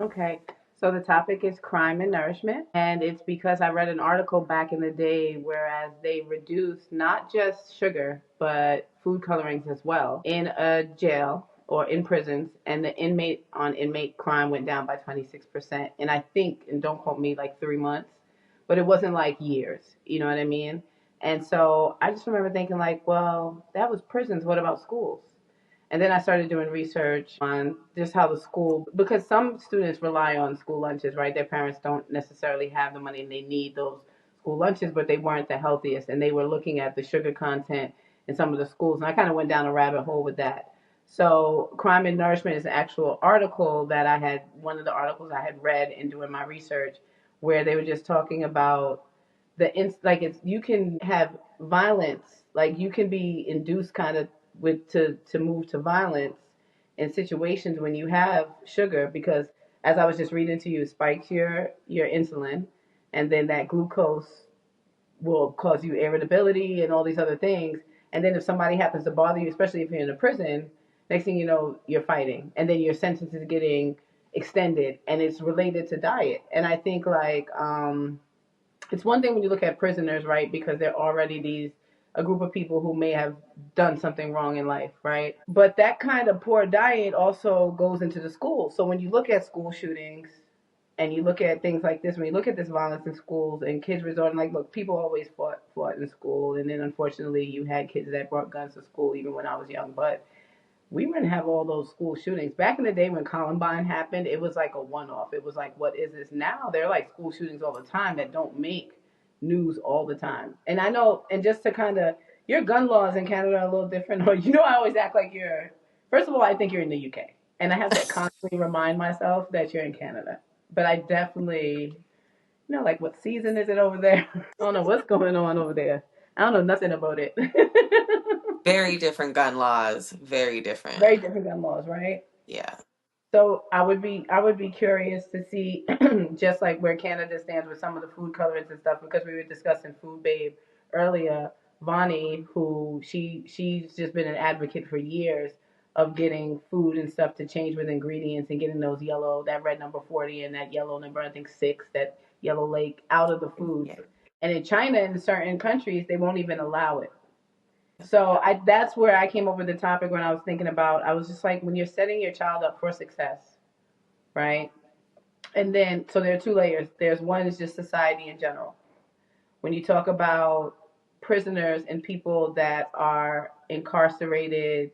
Okay. So the topic is crime and nourishment. And it's because I read an article back in the day, whereas they reduced not just sugar, but food colorings as well in a jail or in prisons. And the inmate on inmate crime went down by 26%. And I think, and don't quote me, like 3 months, but it wasn't like years. You know what I mean? And so I just remember thinking, like, well, that was prisons. What about schools? And then I started doing research on just how the school, because some students rely on school lunches, right? Their parents don't necessarily have the money and they need those school lunches, but they weren't the healthiest. And they were looking at the sugar content in some of the schools. And I kind of went down a rabbit hole with that. So, Crime and Nourishment is an actual article that I had, one of the articles I had read in doing my research, where they were just talking about like it's you can have violence, like you can be induced kind of with to move to violence in situations when you have sugar, because as I was just reading to you, it spikes your insulin, and then that glucose will cause you irritability and all these other things. And then if somebody happens to bother you, especially if you're in a prison, next thing you know, you're fighting, and then your sentence is getting extended, and it's related to diet. And I think like it's one thing when you look at prisoners, right? Because they're already a group of people who may have done something wrong in life, right? But that kind of poor diet also goes into the schools. So when you look at school shootings and you look at things like this, when you look at this violence in schools and kids resorting, like, look, people always fought in school, and then unfortunately you had kids that brought guns to school even when I was young, but we wouldn't have all those school shootings. Back in the day when Columbine happened, it was like a one off. It was like, what is this? Now they're like school shootings all the time that don't make news all the time. And I know, and just to kind of, your gun laws in Canada are a little different. Or, I always act like first of all, I think you're in the UK. And I have to constantly remind myself that you're in Canada. But I definitely, like, what season is it over there? I don't know what's going on over there. I don't know nothing about it. Very different gun laws, very different. Very different gun laws, right? Yeah. So I would be curious to see just like where Canada stands with some of the food colorants and stuff, because we were discussing Food Babe earlier. Vani, who she's just been an advocate for years of getting food and stuff to change with ingredients and getting those that red number 40 and that yellow number, I think 6, that yellow lake, out of the foods. Yeah. And in China, in certain countries, they won't even allow it. So that's where I came up with the topic when I was thinking about, I was just like, when you're setting your child up for success, right? And then, so there are two layers. There's one is just society in general. When you talk about prisoners and people that are incarcerated,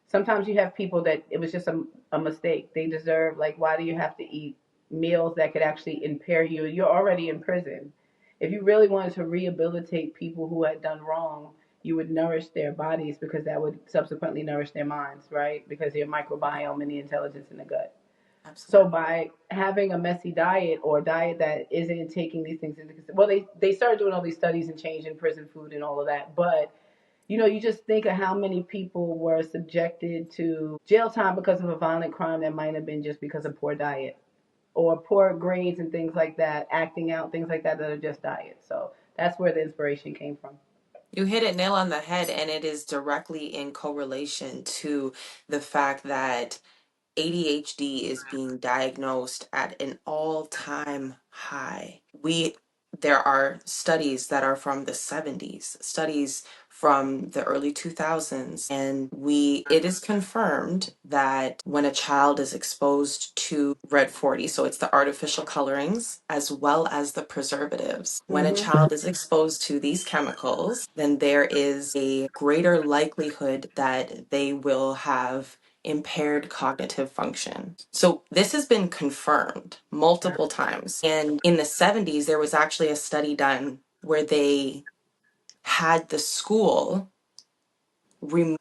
sometimes you have people that it was just a mistake. They deserve, like, why do you have to eat meals that could actually impair you? You're already in prison. If you really wanted to rehabilitate people who had done wrong, you would nourish their bodies, because that would subsequently nourish their minds, right? Because your microbiome and the intelligence in the gut. So Absolutely. by having a messy diet, or a diet that isn't taking these things into consideration, well, they started doing all these studies and changing prison food and all of that, but you just think of how many people were subjected to jail time because of a violent crime that might have been just because of poor diet or poor grades and things like that, acting out, things like that are just diet. So that's where the inspiration came from. You hit it nail on the head, and it is directly in correlation to the fact that ADHD is being diagnosed at an all-time high. There are studies that are from the 70s, studies from the early 2000s, and it is confirmed that when a child is exposed to red 40, so it's the artificial colorings as well as the preservatives, when a Mm-hmm. child is exposed to these chemicals, then there is a greater likelihood that they will have impaired cognitive function. So this has been confirmed multiple times. And in the 70s, there was actually a study done where they had the school remove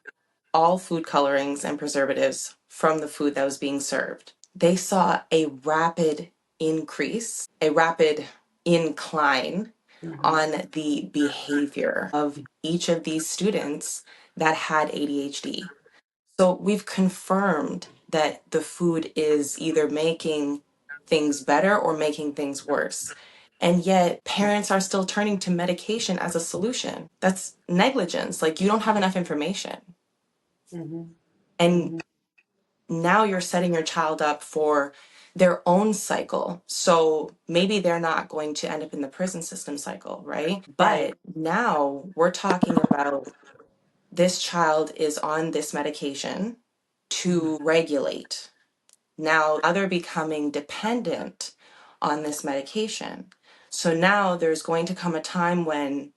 all food colorings and preservatives from the food that was being served. They saw a rapid increase, a rapid incline Mm-hmm. on the behavior of each of these students that had ADHD. So we've confirmed that the food is either making things better or making things worse. And yet parents are still turning to medication as a solution. That's negligence. Like, you don't have enough information. Mm-hmm. And Mm-hmm. now you're setting your child up for their own cycle. So maybe they're not going to end up in the prison system cycle, right? Right. But now we're talking about this child is on this medication Mhm. to regulate. Now they're becoming dependent on this medication. So now there's going to come a time when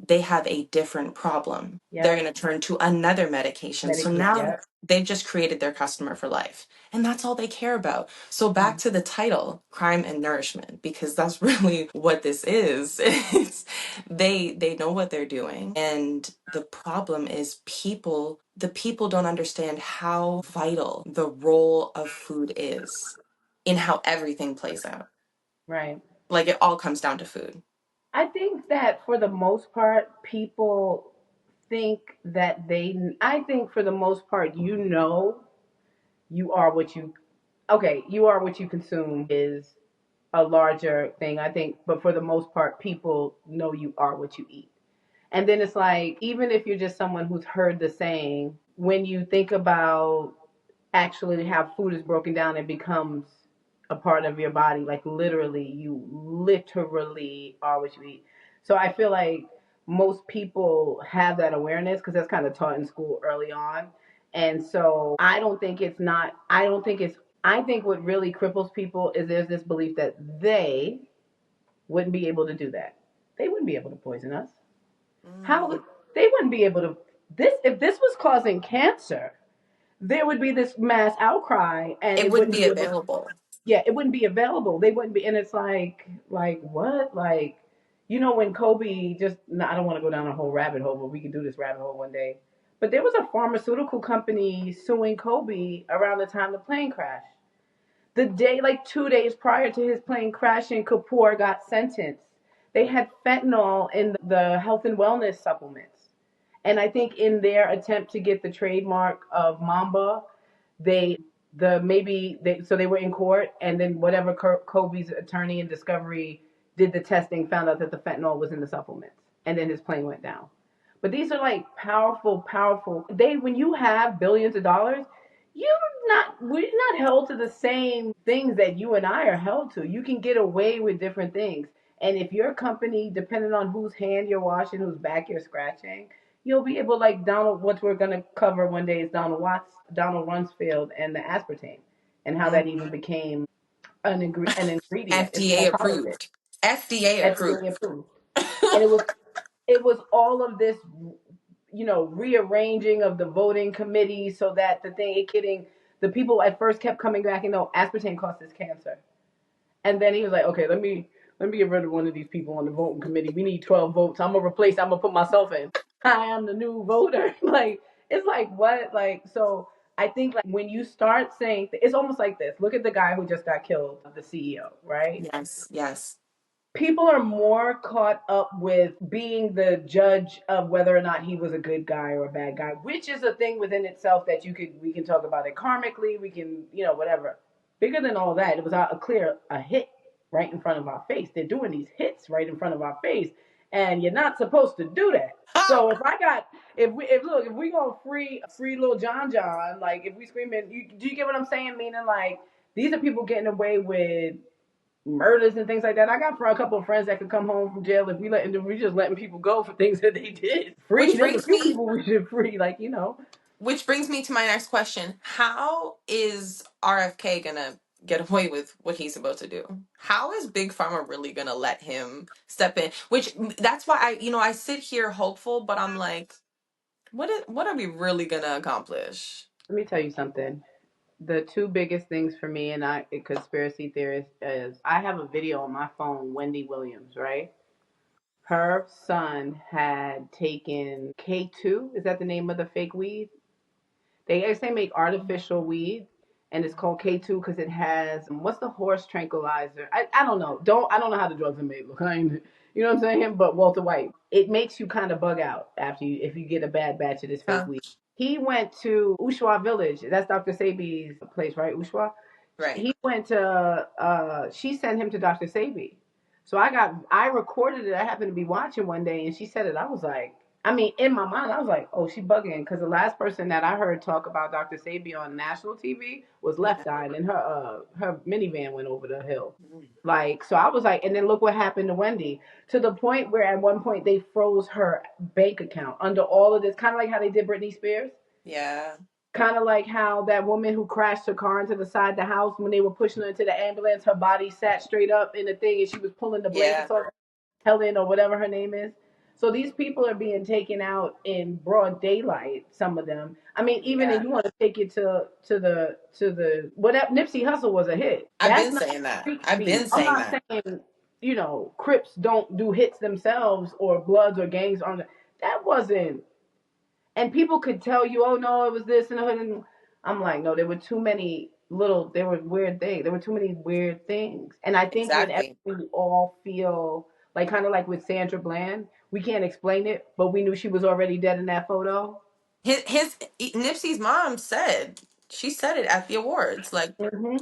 they have a different problem. They're Yep. going to turn to another medication. So Medicate. now Yep. they've just created their customer for life. And that's all they care about. So back Mhm. to the title, Crime and Nourishment, because that's really what this is. It's, they know what they're doing. And the problem is the people don't understand how vital the role of food is in how everything plays out. Right. Like it all comes down to food. I think that for the most part, people think that I think for the most part, you are what you, okay, you are what you consume is a larger thing, I think. But for the most part, people know you are what you eat. And then it's like, even if you're just someone who's heard the saying, when you think about actually how food is broken down and becomes a part of your body, like literally, you literally are what you eat. So I feel like most people have that awareness because that's kind of taught in school early on. And so I don't think it's, I think what really cripples people is there's this belief that they wouldn't be able to do that. They wouldn't be able to poison us. How Mm. would they wouldn't be able to this if this was causing cancer, there would be this mass outcry and It it wouldn't wouldn't be be able, available. yeah, it wouldn't be available. They wouldn't be, and it's like what? Like, when Kobe just, no, I don't want to go down a whole rabbit hole, but we can do this rabbit hole one day. But there was a pharmaceutical company suing Kobe around the time the plane crashed. The day, like 2 days prior to his plane crashing, Kapoor got sentenced. They had fentanyl in the health and wellness supplements. And I think in their attempt to get the trademark of Mamba, so they were in court, and then whatever Kobe's attorney in discovery did the testing, found out that the fentanyl was in the supplements, and then his plane went down. But these are like powerful, powerful. When you have billions of dollars, we're not held to the same things that you and I are held to. You can get away with different things. And if your company, depending on whose hand you're washing, whose back you're scratching, you'll be able, like Donald, what we're going to cover one day is Donald Rumsfeld and the aspartame, and how that even became an ingredient. It's FDA called collagen. approved. FDA FDA approved. approved. And it was all of this, rearranging of the voting committee so that the people at first kept coming back and no, aspartame causes cancer. And then he was like, okay, let me get rid of one of these people on the voting committee. We need 12 votes. I'm gonna put myself in. I am the new voter. Like, it's like what? Like, so I think, like, when you start saying it's almost like this. Look at the guy who just got killed, the CEO, right? Yes, yes. People are more caught up with being the judge of whether or not he was a good guy or a bad guy, which is a thing within itself that we can talk about it karmically, we can, whatever. Bigger than all that, it was a hit right in front of our face. They're doing these hits right in front of our face, and you're not supposed to do that. Ha! So if we gonna free little John, like, if we screaming, do you get what I'm saying? Meaning, like, these are people getting away with murders and things like that. I got a couple of friends that could come home from jail if we just letting people go for things that they did. Free. Which There's a brings few me people we should free, which brings me to my next question. How is RFK gonna get away with what he's about to do? How is Big Pharma really gonna let him step in? Which that's why I sit here hopeful, but I'm like, what are we really gonna accomplish? Let me tell you something. The two biggest things for me and I, a conspiracy theorist, is I have a video on my phone. Wendy Williams, right? Her son had taken K2. Is that the name of the fake weed? They actually make artificial weed, and it's called K2 because it has, what's the horse tranquilizer? I don't know. I don't know how the drugs are made. Look, you know what I'm saying? But Walter White, it makes you kind of bug out if you get a bad batch of this fake Huh? weed. He went to Ushwa Village. That's Dr. Sabi's place, right? Ushwa. Right. He went to. She sent him to Dr. Sabi. So I recorded it. I happened to be watching one day, and she said it. I was like, I mean, in my mind, I was like, oh, she bugging. Because the last person that I heard talk about Dr. Sabi on national TV was Yeah. left eyed, and her minivan went over the hill. Like, so I was like, and then look what happened to Wendy, to the point where at one point they froze her bank account under all of this, kind of like how they did Britney Spears. Yeah. Kind of like how that woman who crashed her car into the side of the house, when they were pushing her into the ambulance, her body sat straight up in the thing and she was pulling the Yeah. blankets off, Helen or whatever her name is. So these people are being taken out in broad daylight. Some of them. I mean, even if Yeah. you want to take it to the what Nipsey Hussle was a hit. I've That's been not saying that. street I've speed. been I'm saying not that. saying Crips don't do hits themselves or Bloods or gangs on that wasn't. And people could tell you, oh no, it was this and the hood. And I'm like, no, there were too many there were weird things. There were too many weird things. And I think whenever Exactly. we all feel like, kind of like with Sandra Bland, we can't explain it, but we knew she was already dead in that photo. His Nipsey's mom said, she said it at the awards. Like, Mm-hmm.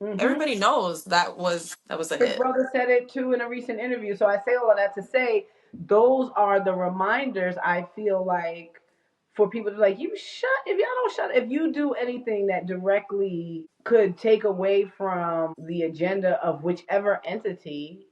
Mm-hmm. everybody knows that was a His hit. brother said it too in a recent interview. So I say all of that to say those are the reminders I feel like for people to like, if y'all don't shut, if you do anything that directly could take away from the agenda of whichever entity,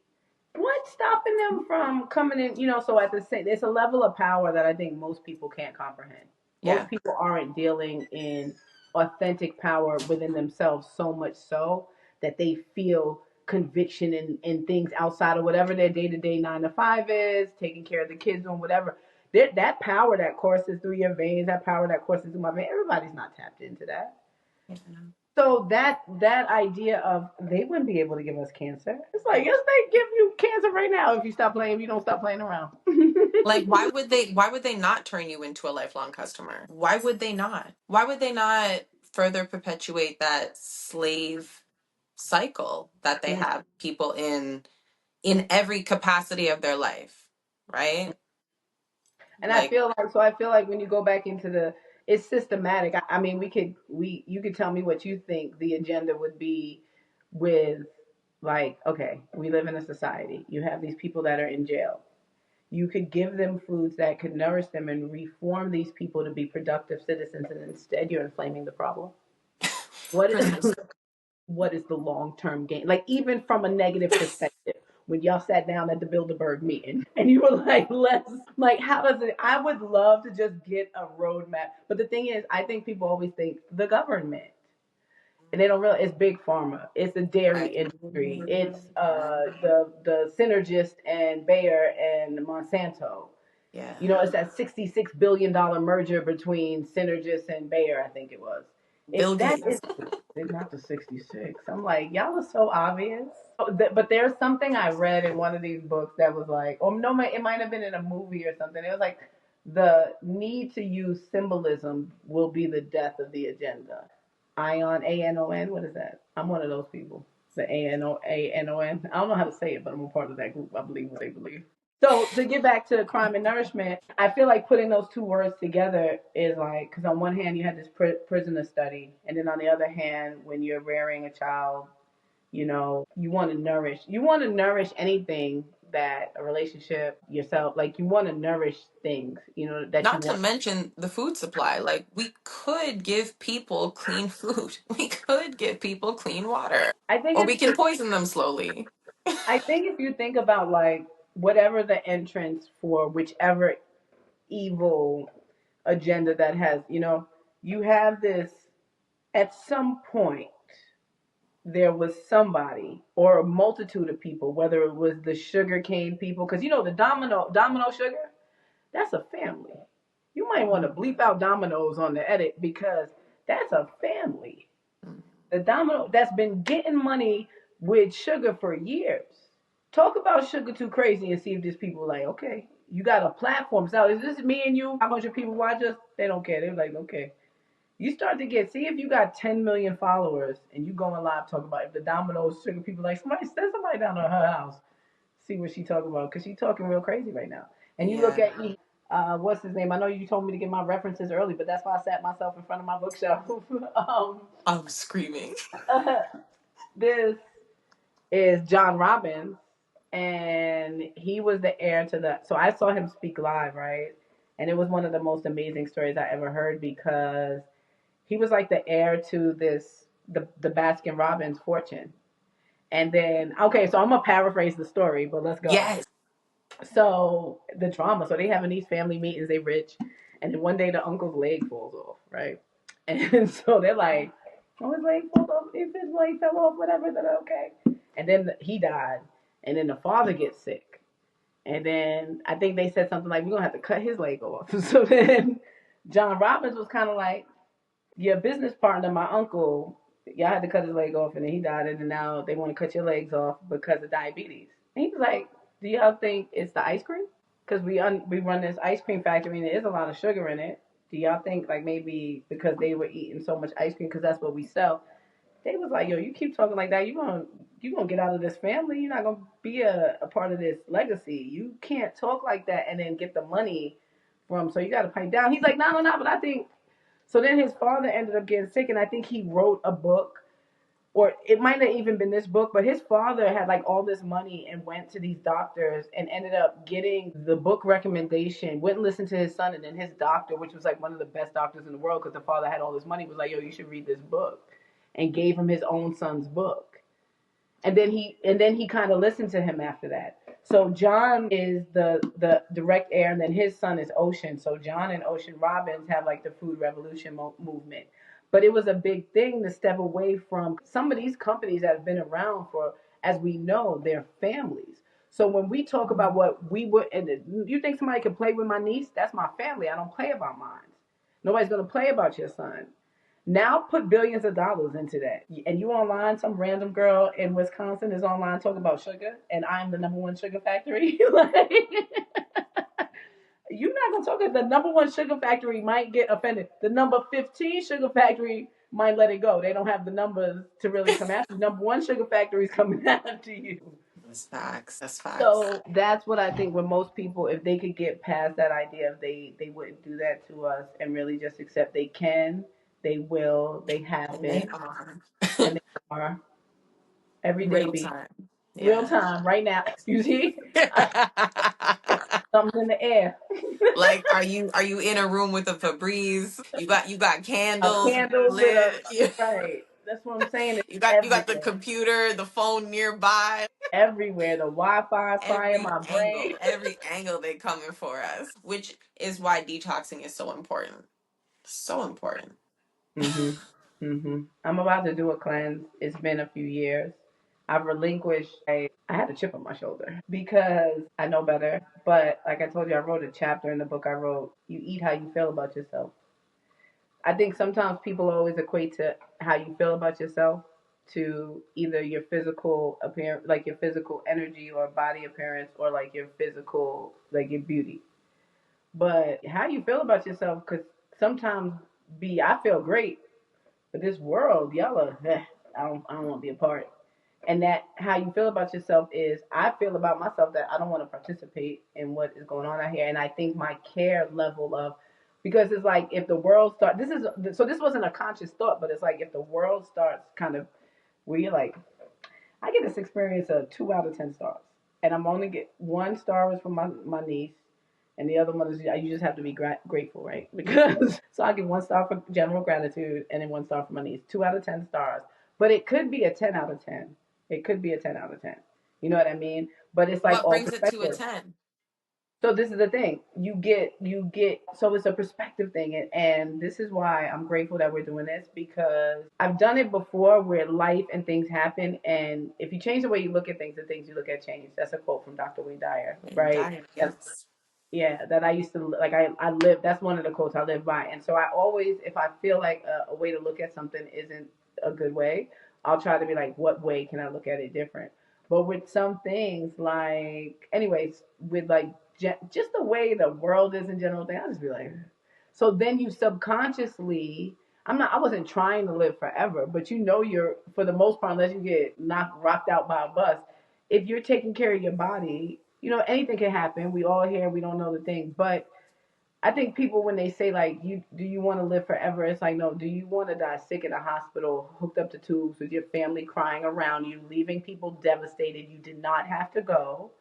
what's stopping them from coming in? So at the same, there's a level of power that I think most people can't comprehend. Yeah. Most people aren't dealing in authentic power within themselves so much so that they feel conviction in things outside of whatever their day-to-day 9 to 5 is, taking care of the kids or whatever. That power that courses through your veins, that power that courses through my veins, everybody's not tapped into that. Yeah. So that idea of they wouldn't be able to give us cancer. It's like, yes, they give you cancer right now if you stop playing, if you don't stop playing around. Like, why would they not turn you into a lifelong customer? Why would they not? Why would they not further perpetuate that slave cycle that they have people in every capacity of their life, right? And Like, I feel like when you go back into it's systematic. I mean, you could tell me what you think the agenda would be with, like, okay, we live in a society. You have these people that are in jail. You could give them foods that could nourish them and reform these people to be productive citizens, and instead you're inflaming the problem. What prisons. what is the long term gain? Like, even from a negative perspective, when y'all sat down at the Bilderberg meeting and you were like, let's, like, how does it? I would love to just get a roadmap. But the thing is, I think people always think the government. And they don't realize it's big pharma. It's the dairy Right. industry. It's the Synergist and Bayer and Monsanto. Yeah. It's that $66 billion merger between Synergist and Bayer, I think it was. Bill That Gates. is not the 66. I'm like, y'all are so obvious. But there's something I read in one of these books that was like, oh no, it might have been in a movie or something. It was like, the need to use symbolism will be the death of the agenda. Ion, ANON. What is that? I'm one of those people. The ANON. I don't know how to say it, but I'm a part of that group. I believe what they believe. So to get back to crime and nourishment, I feel like putting those two words together is like, because on one hand you had this prisoner study, and then on the other hand, when you're rearing a child, you want to nourish. You want to nourish anything that a relationship, yourself, like you want to nourish things, that you Not to want. mention the food supply. Like, we could give people clean food. We could give people clean water. I think Or we it's can poison them slowly. I think if you think about, like, whatever the entrance for whichever evil agenda that has, you have this, at some point there was somebody or a multitude of people, whether it was the sugar cane people, because the domino sugar, that's a family. You might want to bleep out dominoes on the edit, because that's a family. The domino that's been getting money with sugar for years. Talk about sugar too crazy and see if these people are like, okay, you got a platform. So is this me and you? 500 people watch us? They don't care. They're like, okay. You start to see if you got 10 million followers and you going live talking about if the Domino's sugar people, like, send somebody down to her house, see what she talking about, because she talking real crazy right now. And you look Yeah. at what's his name? I know you told me to get my references early, but that's why I sat myself in front of my bookshelf. I'm screaming. This is John Robbins, and he was the heir to the. So I saw him speak live, right? And it was one of the most amazing stories I ever heard because he was like the heir to the Baskin Robbins fortune. And then, okay, so I'm gonna paraphrase the story, but let's go. Yes. So the drama. So they having these family meetings. They rich, and then one day the uncle's leg falls off, right? And so they're like, "Oh, his leg falls off. If his leg fell off, whatever, then okay." And then he died, and then the father gets sick, and then I think they said something like, "We're gonna have to cut his leg off." So then John Robbins was kind of like, "Your business partner, my uncle, y'all had to cut his leg off, and then he died, and then now they want to cut your legs off because of diabetes." And he was like, "Do y'all think it's the ice cream? Because we run this ice cream factory, and there is a lot of sugar in it. Do y'all think like maybe because they were eating so much ice cream because that's what we sell?" They was like, "Yo, you keep talking like that, you gonna get out of this family. You're not gonna be a part of this legacy. You can't talk like that and then get the money from. So you got to pipe down." He's like, "No, no, no." But I think so. Then his father ended up getting sick, and I think he wrote a book, or it might not even been this book, but his father had like all this money and went to these doctors and ended up getting the book recommendation, went and listened to his son, and then his doctor, which was like one of the best doctors in the world because the father had all this money, was like, "Yo, you should read this book," and gave him his own son's book. And then he kind of listened to him after that. So John is the direct heir, and then his son is Ocean. So John and Ocean Robbins have like the food revolution movement. But it was a big thing to step away from some of these companies that have been around for, as we know, their families. So when we talk about what we would, and you think somebody can play with my niece? That's my family. I don't play about mine. Nobody's gonna play about your son. Now put billions of dollars into that. And you online, some random girl in Wisconsin is online talking about sugar, and I'm the number one sugar factory. Like, you're not gonna talk. The number one sugar factory might get offended. The number 15 sugar factory might let it go. They don't have the numbers to really come after you. Number one sugar factory is coming after you. That's facts. That's facts. So that's what I think with most people, if they could get past that idea of they wouldn't do that to us and really just accept they can, they will, they have And they been, are. and they are everyday Real be time. real Yeah. time right now. You see, something's in the air. Like, are you in a room with a Febreze? You got A candles candle lit up. lit. You, Right. That's what I'm saying. It's you got the everywhere. computer, the phone nearby. Everywhere. The Wi-Fi frying my brain. Every angle they coming for us, which is why detoxing is so important. So important. Mhm. Mhm. I'm about to do a cleanse. It's been a few years. I've relinquished. I had a chip on my shoulder because I know better. But like I told you, I wrote a chapter in the book I wrote. You eat how you feel about yourself. I think sometimes people always equate to how you feel about yourself to either your physical appearance, like your physical energy or body appearance, or like your physical, like your beauty. But how you feel about yourself could sometimes be, I feel great, but this world, y'all are, I don't want to be a part. And that how you feel about yourself is, I feel about myself that I don't want to participate in what is going on out here. And I think my care level of, because it's like if the world starts, this wasn't a conscious thought, but it's like if the world starts kind of, where you're like, I get this experience of 2 out of 10 stars, and I'm only get 1 star is from my niece, and the other one is you just have to be grateful, right? Because so I get 1 star for general gratitude, and then 1 star for my niece. 2 out of 10 stars, but it could be a 10 out of 10. It could be a 10 out of 10. You know what I mean? But it's like What all brings it to a perspective. 10? So this is the thing. You get so it's a perspective thing, and this is why I'm grateful that we're doing this, because I've done it before where life and things happen, and if you change the way you look at things, the things you look at change. That's a quote from Dr. Wayne Dyer, And right? diet, That's, yes. yeah, that I used to like. I live. That's one of the quotes I live by, and so I always, if I feel like a way to look at something isn't a good way, I'll try to be like, what way can I look at it different? But with some things, like, anyways, with like just the way the world is in general, thing, I just be like, so then you subconsciously. I wasn't trying to live forever, but you're, for the most part, unless you get rocked out by a bus, if you're taking care of your body, anything can happen. We all here, we don't know the thing. But I think people, when they say like, do you want to live forever? It's like, no, do you want to die sick in a hospital, hooked up to tubes with your family crying around you, leaving people devastated? You did not have to go.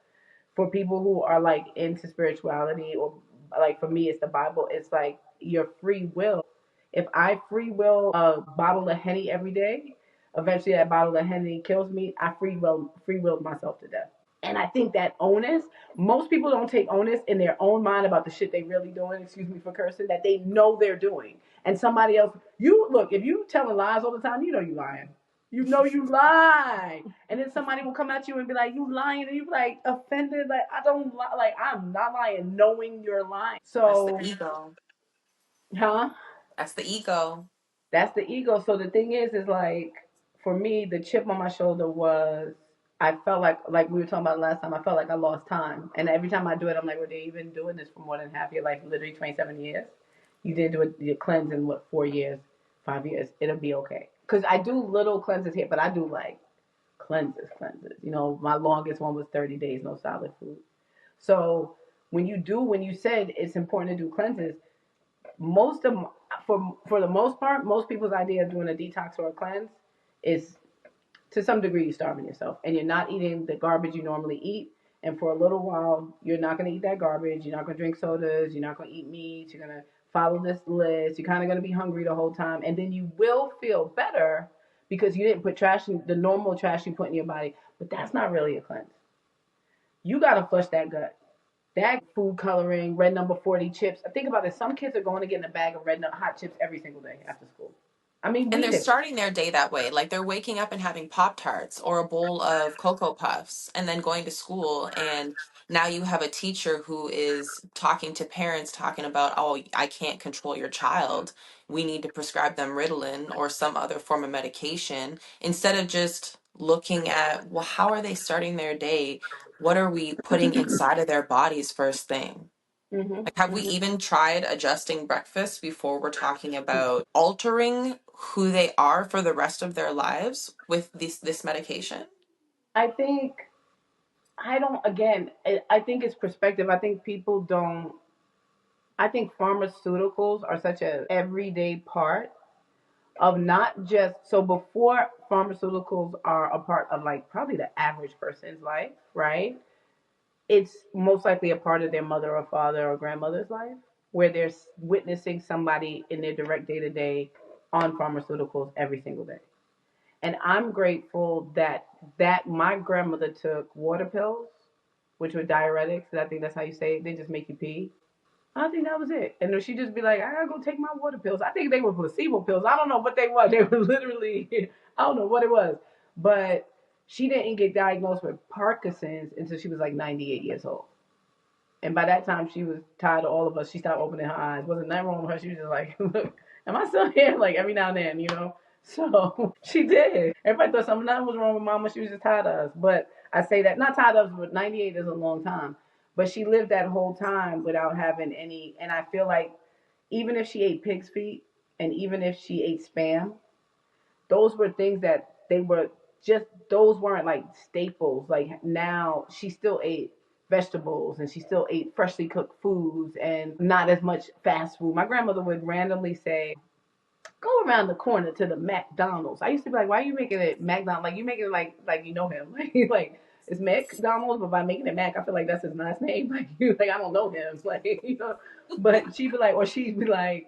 For people who are like into spirituality or like for me, it's the Bible. It's like your free will. If I free will a bottle of Henny every day, eventually that bottle of Henny kills me. I free willed myself to death. And I think that onus, most people don't take onus in their own mind about the shit they really doing, excuse me for cursing, that they know they're doing. And somebody else, you look, if you telling lies all the time, you know you lying. You know you lie. And then somebody will come at you and be like, you lying. And you be like offended. Like, I don't lie. Like, I'm not lying, knowing you're lying. That's the So, ego. huh? That's the ego. That's the ego. So the thing is like for me, the chip on my shoulder was I felt like we were talking about last time. I felt like I lost time, and every time I do it, I'm like, well, they even doing this for more than half your life, literally 27 years. You did do it, your cleanse in what 4 years, 5 years. It'll be okay. Cause I do little cleanses here, but I do like cleanses. You know, my longest one was 30 days, no solid food. So when you said it's important to do cleanses, most of for the most part, most people's idea of doing a detox or a cleanse is to some degree you're starving yourself and you're not eating the garbage you normally eat. And for a little while, you're not going to eat that garbage. You're not going to drink sodas. You're not going to eat meat. You're going to follow this list. You're kind of going to be hungry the whole time. And then you will feel better because you didn't put trash in the normal trash you put in your body. But that's not really a cleanse. You got to flush that gut. That food coloring, red number 40 chips. Think about it. Some kids are going to get in a bag of hot chips every single day after school. I mean, And we they're did it. starting their day that way. Like they're waking up and having Pop Tarts or a bowl of Cocoa Puffs and then going to school. And now you have a teacher who is talking to parents, talking about, oh, I can't control your child. We need to prescribe them Ritalin or some other form of medication instead of just looking at, well, how are they starting their day? What are we putting inside of their bodies first thing? Hmm. Like, have we Hmm. even tried adjusting breakfast before we're talking about altering who they are for the rest of their lives with this medication? I think I don't. Again, I think it's perspective. I think people don't. I think pharmaceuticals are such a everyday part of not just so before pharmaceuticals are a part of like probably the average person's life, right? It's most likely a part of their mother or father or grandmother's life where they're witnessing somebody in their direct day to day on pharmaceuticals every single day. And I'm grateful that my grandmother took water pills, which were diuretics. And I think that's how you say it. They just make you pee. I think that was it. And then she'd just be like, I gotta go take my water pills. I think they were placebo pills. I don't know what they were. They were literally, I don't know what it was. But she didn't get diagnosed with Parkinson's until she was like 98 years old. And by that time, she was tired of all of us. She stopped opening her eyes. Wasn't nothing wrong with her. She was just like, look, am I still here? Like every now and then, you know? So she did. Everybody thought something was wrong with mama. She was just tired of us. But I say that, not tired of us, but 98 is a long time. But she lived that whole time without having any. And I feel like even if she ate pig's feet and even if she ate spam, those were things that they were just those weren't like staples. Like now she still ate vegetables and she still ate freshly cooked foods and not as much fast food. My grandmother would randomly say, go around the corner to the McDonald's. I used to be like, why are you making it McDonald's? Like you making it like you know him. Like it's McDonald's, but by making it Mac, I feel like that's his last name. Like you like I don't know him. Like you know. But she'd be like, or she'd be like,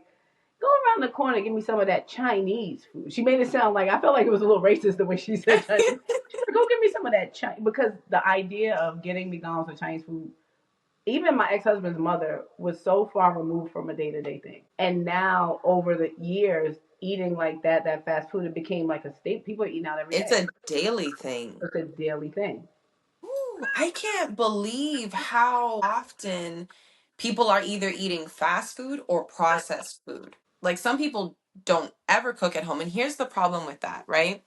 go around the corner and give me some of that Chinese food. She made it sound like I felt like it was a little racist the way she said Chinese. She's like, go give me some of that Chinese because the idea of getting McDonald's or Chinese food, even my ex-husband's mother was so far removed from a day-to-day thing. And now over the years, eating like that fast food, it became like a state. People are eating out every It's day. a daily thing. It's a daily thing. Ooh, I can't believe how often people are either eating fast food or processed food. Like some people don't ever cook at home. And here's the problem with that, right?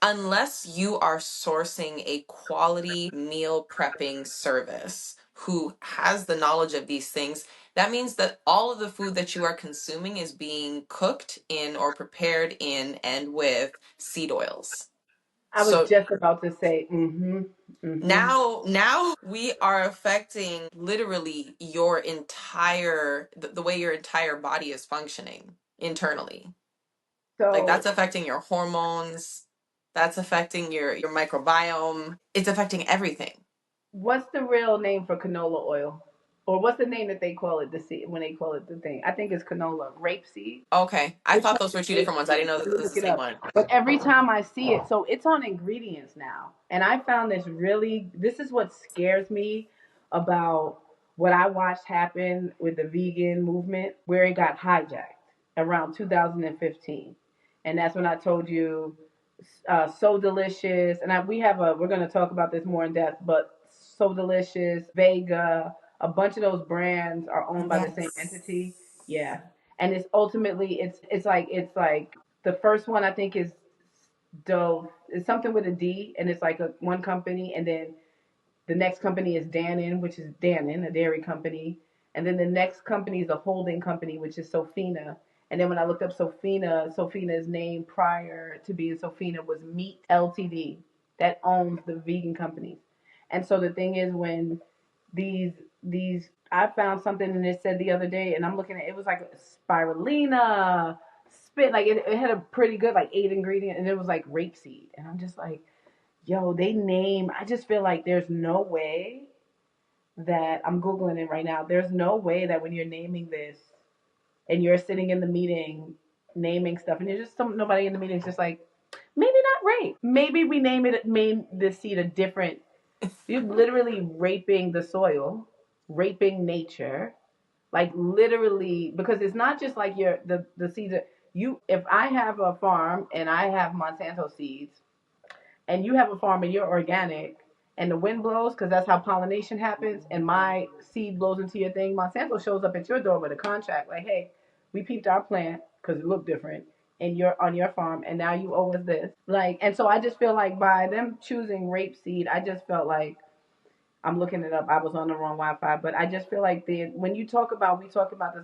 Unless you are sourcing a quality meal prepping service who has the knowledge of these things, that means that all of the food that you are consuming is being cooked in or prepared in and with seed oils. I was So just about to say, now we are affecting literally your entire the way your entire body is functioning internally. Like So that's affecting your hormones, that's affecting your microbiome. It's affecting everything. what's the real name for canola oil? or what's the name that they call it? The seed when they call it the thing. I think it's canola, rapeseed. Okay. I It's thought called those were two different ones. I didn't rapeseed. know Let that me this is look the it same up. one. But every time I see it, so it's on ingredients now, and I found this really. This is what scares me about what I watched happen with the vegan movement, where it got hijacked around 2015, and that's when I told you So Delicious, and we're going to talk about this more in depth, but So Delicious, Vega, a bunch of those brands are owned by the same entity. Yes. Yeah, and it's ultimately it's like the first one I think is Dove. It's something with a D, and it's like one company, and then the next company is Dannon, which is Dannon, a dairy company. And then the next company is a holding company, which is Sofina. And then when I looked up Sofina, Sofina's name prior to being Sofina was Meat Ltd. That owns the vegan companies. And so the thing is when these I found something and it said the other day, and I'm looking at it was like spirulina, spit, like it had a pretty good like 8 ingredient, and it was like rapeseed. And I'm just like, yo, they name, I just feel like there's no way that I'm Googling it right now. There's no way that when you're naming this and you're sitting in the meeting naming stuff and you're just nobody in the meeting is just like, maybe not rape. Maybe we name the seed a different. You're literally raping the soil, raping nature, like literally, because it's not just like the seeds. If I have a farm and I have Monsanto seeds, and you have a farm and you're organic and the wind blows because that's how pollination happens and my seed blows into your thing, Monsanto shows up at your door with a contract like, hey, we peeped our plant because it looked different and you're on your farm and now you owe us this. Like, and so I just feel like by them choosing rapeseed, I just felt like, I'm looking it up. I was on the wrong Wi-Fi, but I just feel like when we talked about this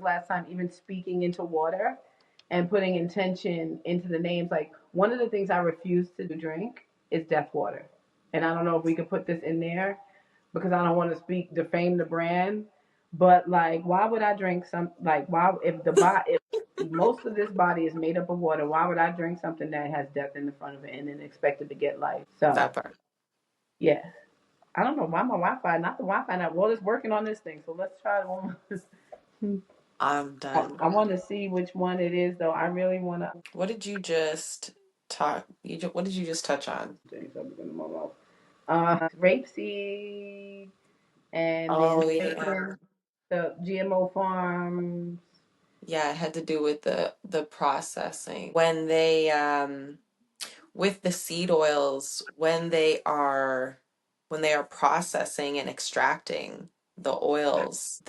last time, even speaking into water and putting intention into the names. Like one of the things I refuse to drink is death water, and I don't know if we could put this in there because I don't want to defame the brand. But like, why would I drink why if most of this body is made up of water, why would I drink something that has death in the front of it and then expect it to get life? So That part. yeah. I don't know why my Wi-Fi, not the Wi-Fi, not well, it's working on this thing. So let's try it one more. I'm done. I want to see which one it is, though. I really want to. What did you just talk? What did you just touch on? Rapeseed, and then Oh yeah, chicken, the GMO farms. yeah. It had to do with the processing when they with the seed oils when they are processing and extracting the oils.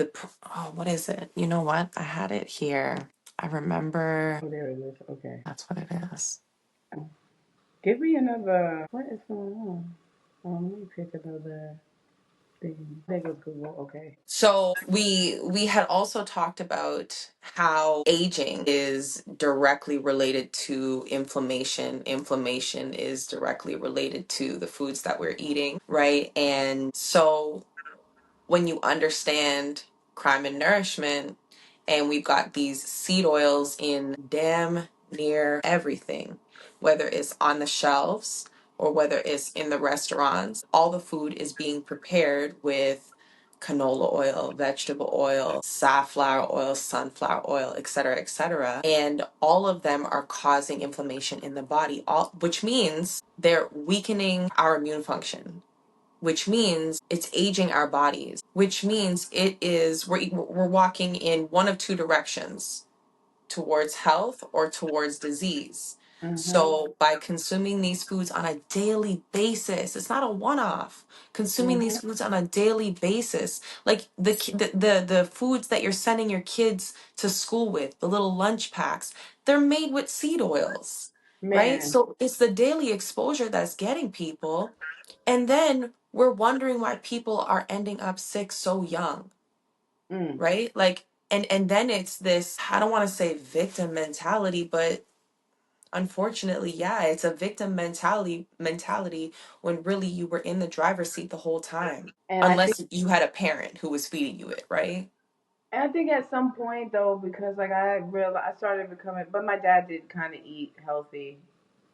Oh, what is it? You know what? I had it here. I remember. Oh, there it is. Okay. That's what it is. Give me another. What is going on? Let me pick another thing. There goes Google. Okay. So we had also talked about how aging is directly related to inflammation. Inflammation is directly related to the foods that we're eating, right? And so when you understand crime and nourishment, and we've got these seed oils in damn near everything, whether it's on the shelves or whether it's in the restaurants, all the food is being prepared with canola oil, vegetable oil, safflower oil, sunflower oil, etc., etc. And all of them are causing inflammation in the body, which means they're weakening our immune function, which means it's aging our bodies, which means we're walking in one of two directions, towards health or towards disease. Mhm. So by consuming these foods on a daily basis, it's not a one-off. Consuming these Mhm. foods on a daily basis, like the foods that you're sending your kids to school with, the little lunch packs, they're made with seed oils, right? Man. So it's the daily exposure that's getting people, and then we're wondering why people are ending up sick so young, Mm. right? Like, and then it's this, I don't want to say victim mentality, but unfortunately, yeah, it's a victim mentality when really you were in the driver's seat the whole time, And I think unless you had a parent who was feeding you it, right? And I think at some point though, because like I realized I started becoming, but my dad did kind of eat healthy,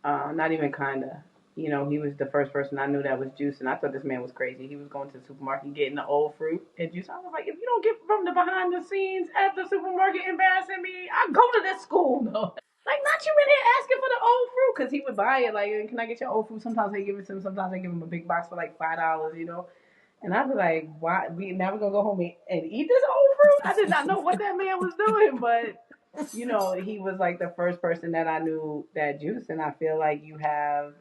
not even kinda. You know, he was the first person I knew that was juicing. I thought this man was crazy. He was going to the supermarket getting the old fruit and juice. I was like, if you don't get from the behind the scenes at the supermarket embarrassing me, I go to this school. No. Like, not you in here asking for the old fruit. Because he would buy it. Like, can I get your old fruit? Sometimes they give it to him. Sometimes they give him a big box for like $5, you know. And I'd be like, why? Now we're going to go home and eat this old fruit? I did not know what that man was doing. But you know, he was like the first person that I knew that juice, and I feel like you have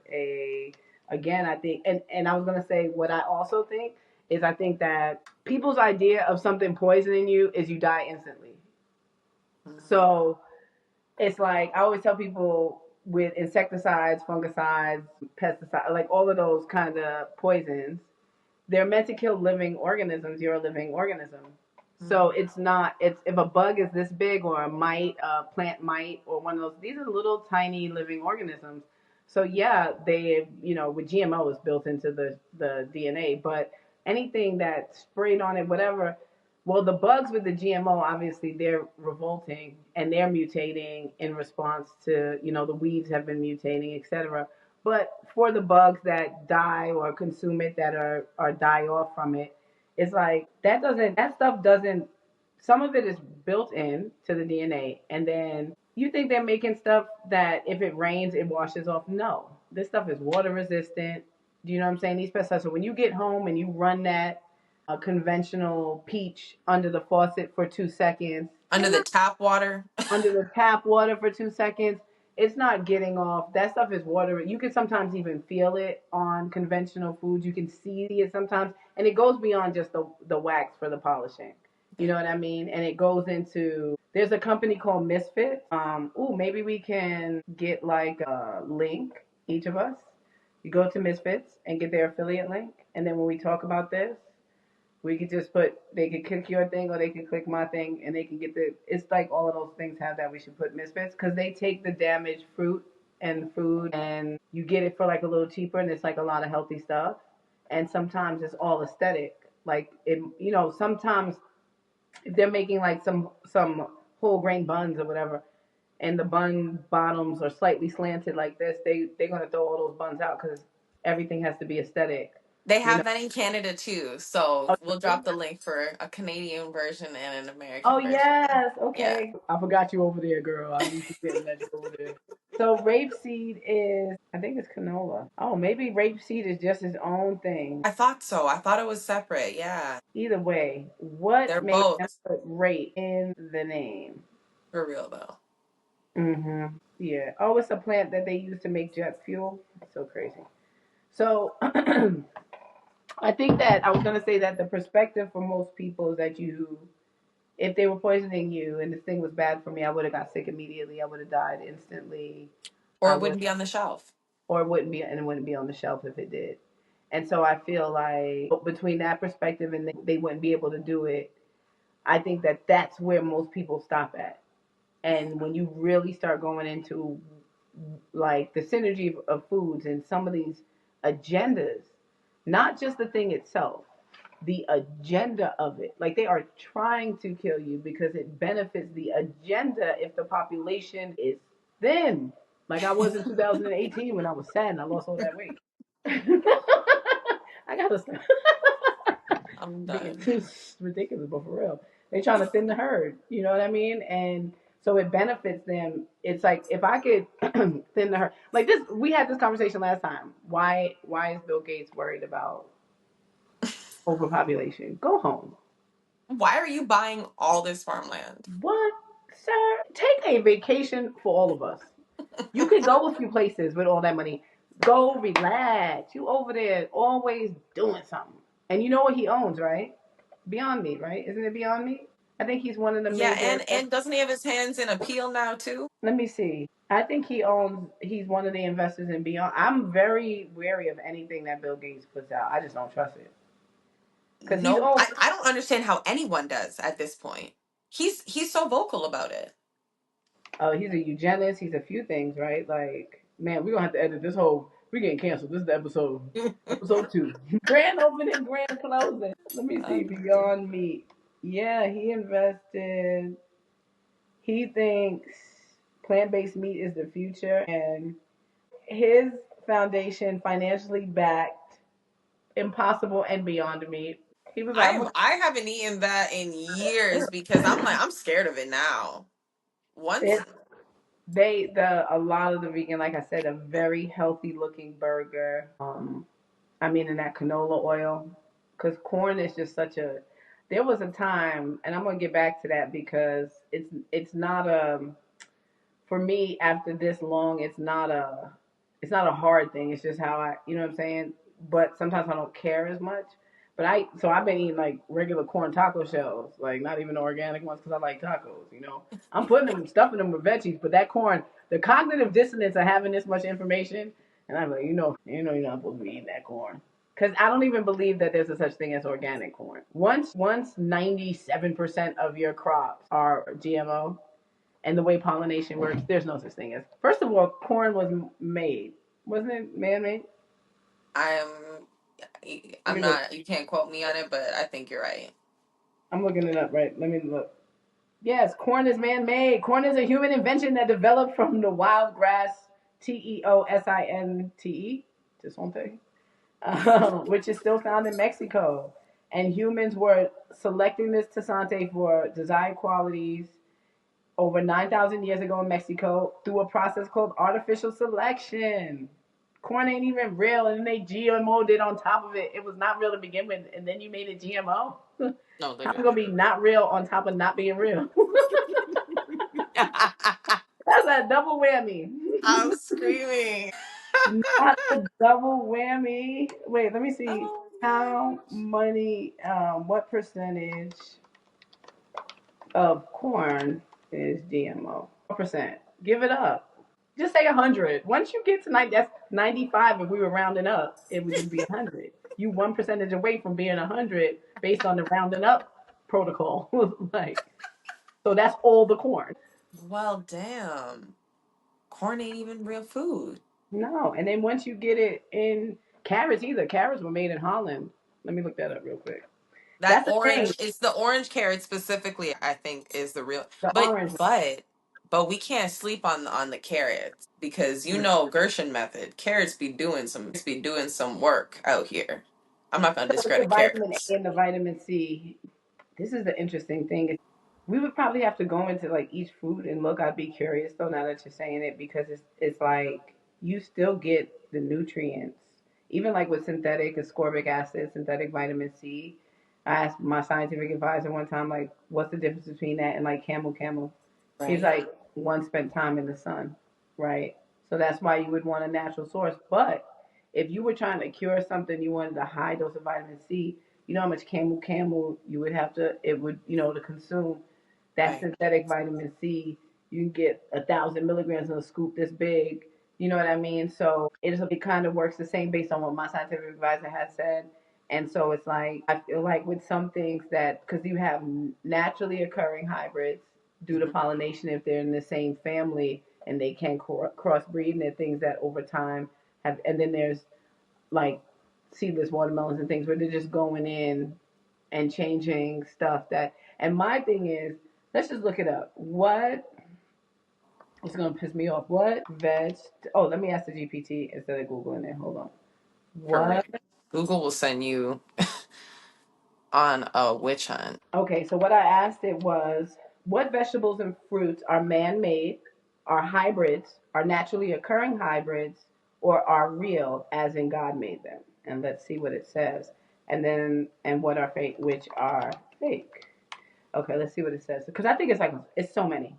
again, I think, and I was gonna say what I also think is I think that people's idea of something poisoning you is you die instantly. So it's like I always tell people with insecticides, fungicides, pesticides, like all of those kind of poisons, they're meant to kill living organisms. You're a living organism. So it's not, it's if a bug is this big or a mite, a plant mite or one of those, these are little tiny living organisms. So yeah, they, you know, with GMOs built into the DNA, but anything that's sprayed on it, whatever, well, the bugs with the GMO, obviously they're revolting and they're mutating in response to, you know, the weeds have been mutating, etc. But for the bugs that die or consume it that are die off from it, it's like that stuff doesn't some of it is built in to the DNA and then you think they're making stuff that if it rains it washes off. No. This stuff is water resistant. Do you know what I'm saying? These pesticides. So when you get home and you run that conventional peach under the faucet for 2 seconds, Under the tap water. under the tap water for 2 seconds, it's not getting off. That stuff is water. You can sometimes even feel it on conventional foods. You can see it sometimes, and it goes beyond just the wax for the polishing. You know what I mean? And it goes into. There's a company called Misfit. Maybe we can get like a link, each of us. You go to Misfits and get their affiliate link, and then when we talk about this, we could just put, they could click your thing or they could click my thing and they can get it's like all of those things have that we should put Misfits because they take the damaged fruit and food and you get it for like a little cheaper and it's like a lot of healthy stuff. And sometimes it's all aesthetic. Like, you know, sometimes if they're making like some whole grain buns or whatever and the bun bottoms are slightly slanted like this, they're going to throw all those buns out because everything has to be aesthetic. They You know, have that in Canada too. So we'll drop the link for a Canadian version and an American oh version. yes, Yeah. okay. I forgot you over there, girl. I need to get that over there. So rapeseed is, I think it's canola. Oh, maybe rapeseed is just its own thing. I thought so. I thought it was separate. Yeah. Either way, what They're made them both put rape in the name? for real though. Mm-hmm. Yeah. Oh, it's a plant that they use to make jet fuel. So crazy. So I think that I was gonna say that the perspective for most people is that if they were poisoning you and this thing was bad for me, I would have got sick immediately. I would have died instantly. Or I it would, wouldn't be on the shelf. or it wouldn't be, and it wouldn't be on the shelf if it did. And so I feel like between that perspective and they wouldn't be able to do it, I think that that's where most people stop at. And when you really start going into like the synergy of foods and some of these agendas, not just the thing itself, the agenda of it. Like they are trying to kill you because it benefits the agenda if the population is thin. Like I was in 2018 when I was sad and I lost all that weight. I gotta stop I'm being done. too ridiculous, but for real, they trying to thin the herd. You know what I mean? And so it benefits them. It's like if I could thin the herd, like this. We had this conversation last time. Why is Bill Gates worried about overpopulation? Go home. Why are you buying all this farmland? What, sir? Take a vacation for all of us. You could go a few places with all that money. Go relax. You over there always doing something. And you know what he owns, right? Beyond Me, right? Isn't it Beyond Me? I think he's one of the Yeah, major. and doesn't he have his hands in appeal now too? Let me see. I think he's one of the investors in Beyond. I'm very wary of anything that Bill Gates puts out. I just don't trust it. Because he's No, all, I don't understand how anyone does at this point. He's so vocal about it. he's a eugenist. He's a few things, right? Like, man, we're going to have to edit this whole, we're getting canceled. This is the episode 2. Grand opening, grand closing. Let me see. Beyond Meat. Yeah, he invested. He thinks plant based meat is the future. And his foundation, financially backed, impossible and beyond meat. He was like, I haven't eaten that in years because I'm like I'm scared of it now. Once it's, the a lot of the vegan, like I said, a very healthy looking burger. I mean, in that canola oil, because corn is just such a. There was a time, and I'm gonna get back to that because it's not a for me after this long. It's not a hard thing. It's just how I, you know what I'm saying. But sometimes I don't care as much. But I've been eating like regular corn taco shells, like not even the organic ones because I like tacos. I'm putting them, stuffing them with veggies, but that corn, the cognitive dissonance of having this much information, and I'm like, you're not supposed to be eating that corn. Because I don't even believe that there's a such thing as organic corn. Once 97% of your crops are GMO, and the way pollination works, there's no such thing as. First of all, corn was made, wasn't it man-made? I'm Let I'm me look. not you can't quote me on it, but I think you're right. I'm looking it up. Right. Let me look. Yes, corn is man-made. Corn is a human invention that developed from the wild grass Teosinte, Tisonte, which is still found in Mexico. And humans were selecting this Tisonte for desired qualities over 9,000 years ago in Mexico through a process called artificial selection. Corn ain't even real, and then they GMO'd it on top of it. It was not real to begin with, and then you made it GMO. No, How's it gonna literally. be not real on top of not being real? That's a double whammy. I'm screaming. Not a double whammy. Wait, let me see. Oh man. How many? What percentage of corn is GMO? What percent? Give it up. Just say 100. Once you get to that's 95. If we were rounding up, it would just be 100. You 1% away from being 100 based on the rounding up protocol. Like, so that's all the corn. Well, damn. Corn ain't even real food. No, and then once you get it in carrots, either carrots were made in Holland. Let me look that up real quick. That That's the thing. orange, it's the orange carrot specifically, I think, is the real. The But orange. but we can't sleep on the carrots because you know Gershon method. Carrots be doing some work out here. I'm not gonna So it's the discredit vitamin carrots. A and the vitamin C. This is the interesting thing. We would probably have to go into like each food and look. I'd be curious though now that you're saying it because it's like you still get the nutrients, even like with synthetic ascorbic acid, synthetic vitamin C. I asked my scientific advisor one time like, what's the difference between that and like camel? He's Right. like, one spent time in the sun, right? So that's why you would want a natural source. But if you were trying to cure something, you wanted a high dose of vitamin C. You know how much camel you would have to it would to consume that Right. synthetic vitamin C. You can get 1,000 milligrams in a scoop this big. You know what I mean? So it kind of works the same based on what my scientific advisor has said. And so it's like I feel like with some things that because you have naturally occurring hybrids due to Hmm. pollination if they're in the same family and they can crossbreed and they're things that over time have and then there's like seedless watermelons and things where they're just going in and changing stuff that and my thing is let's just look it up. What it's gonna piss me off. What veg let me ask the GPT instead of Googling it. Hold on. For real. What Google will send you on a witch hunt. Okay, so what I asked it was what vegetables and fruits are man made, are hybrids, are naturally occurring hybrids, or are real, as in God made them? And let's see what it says. And then, and what are fake, which are fake. Okay, let's see what it says. Because I think it's so many.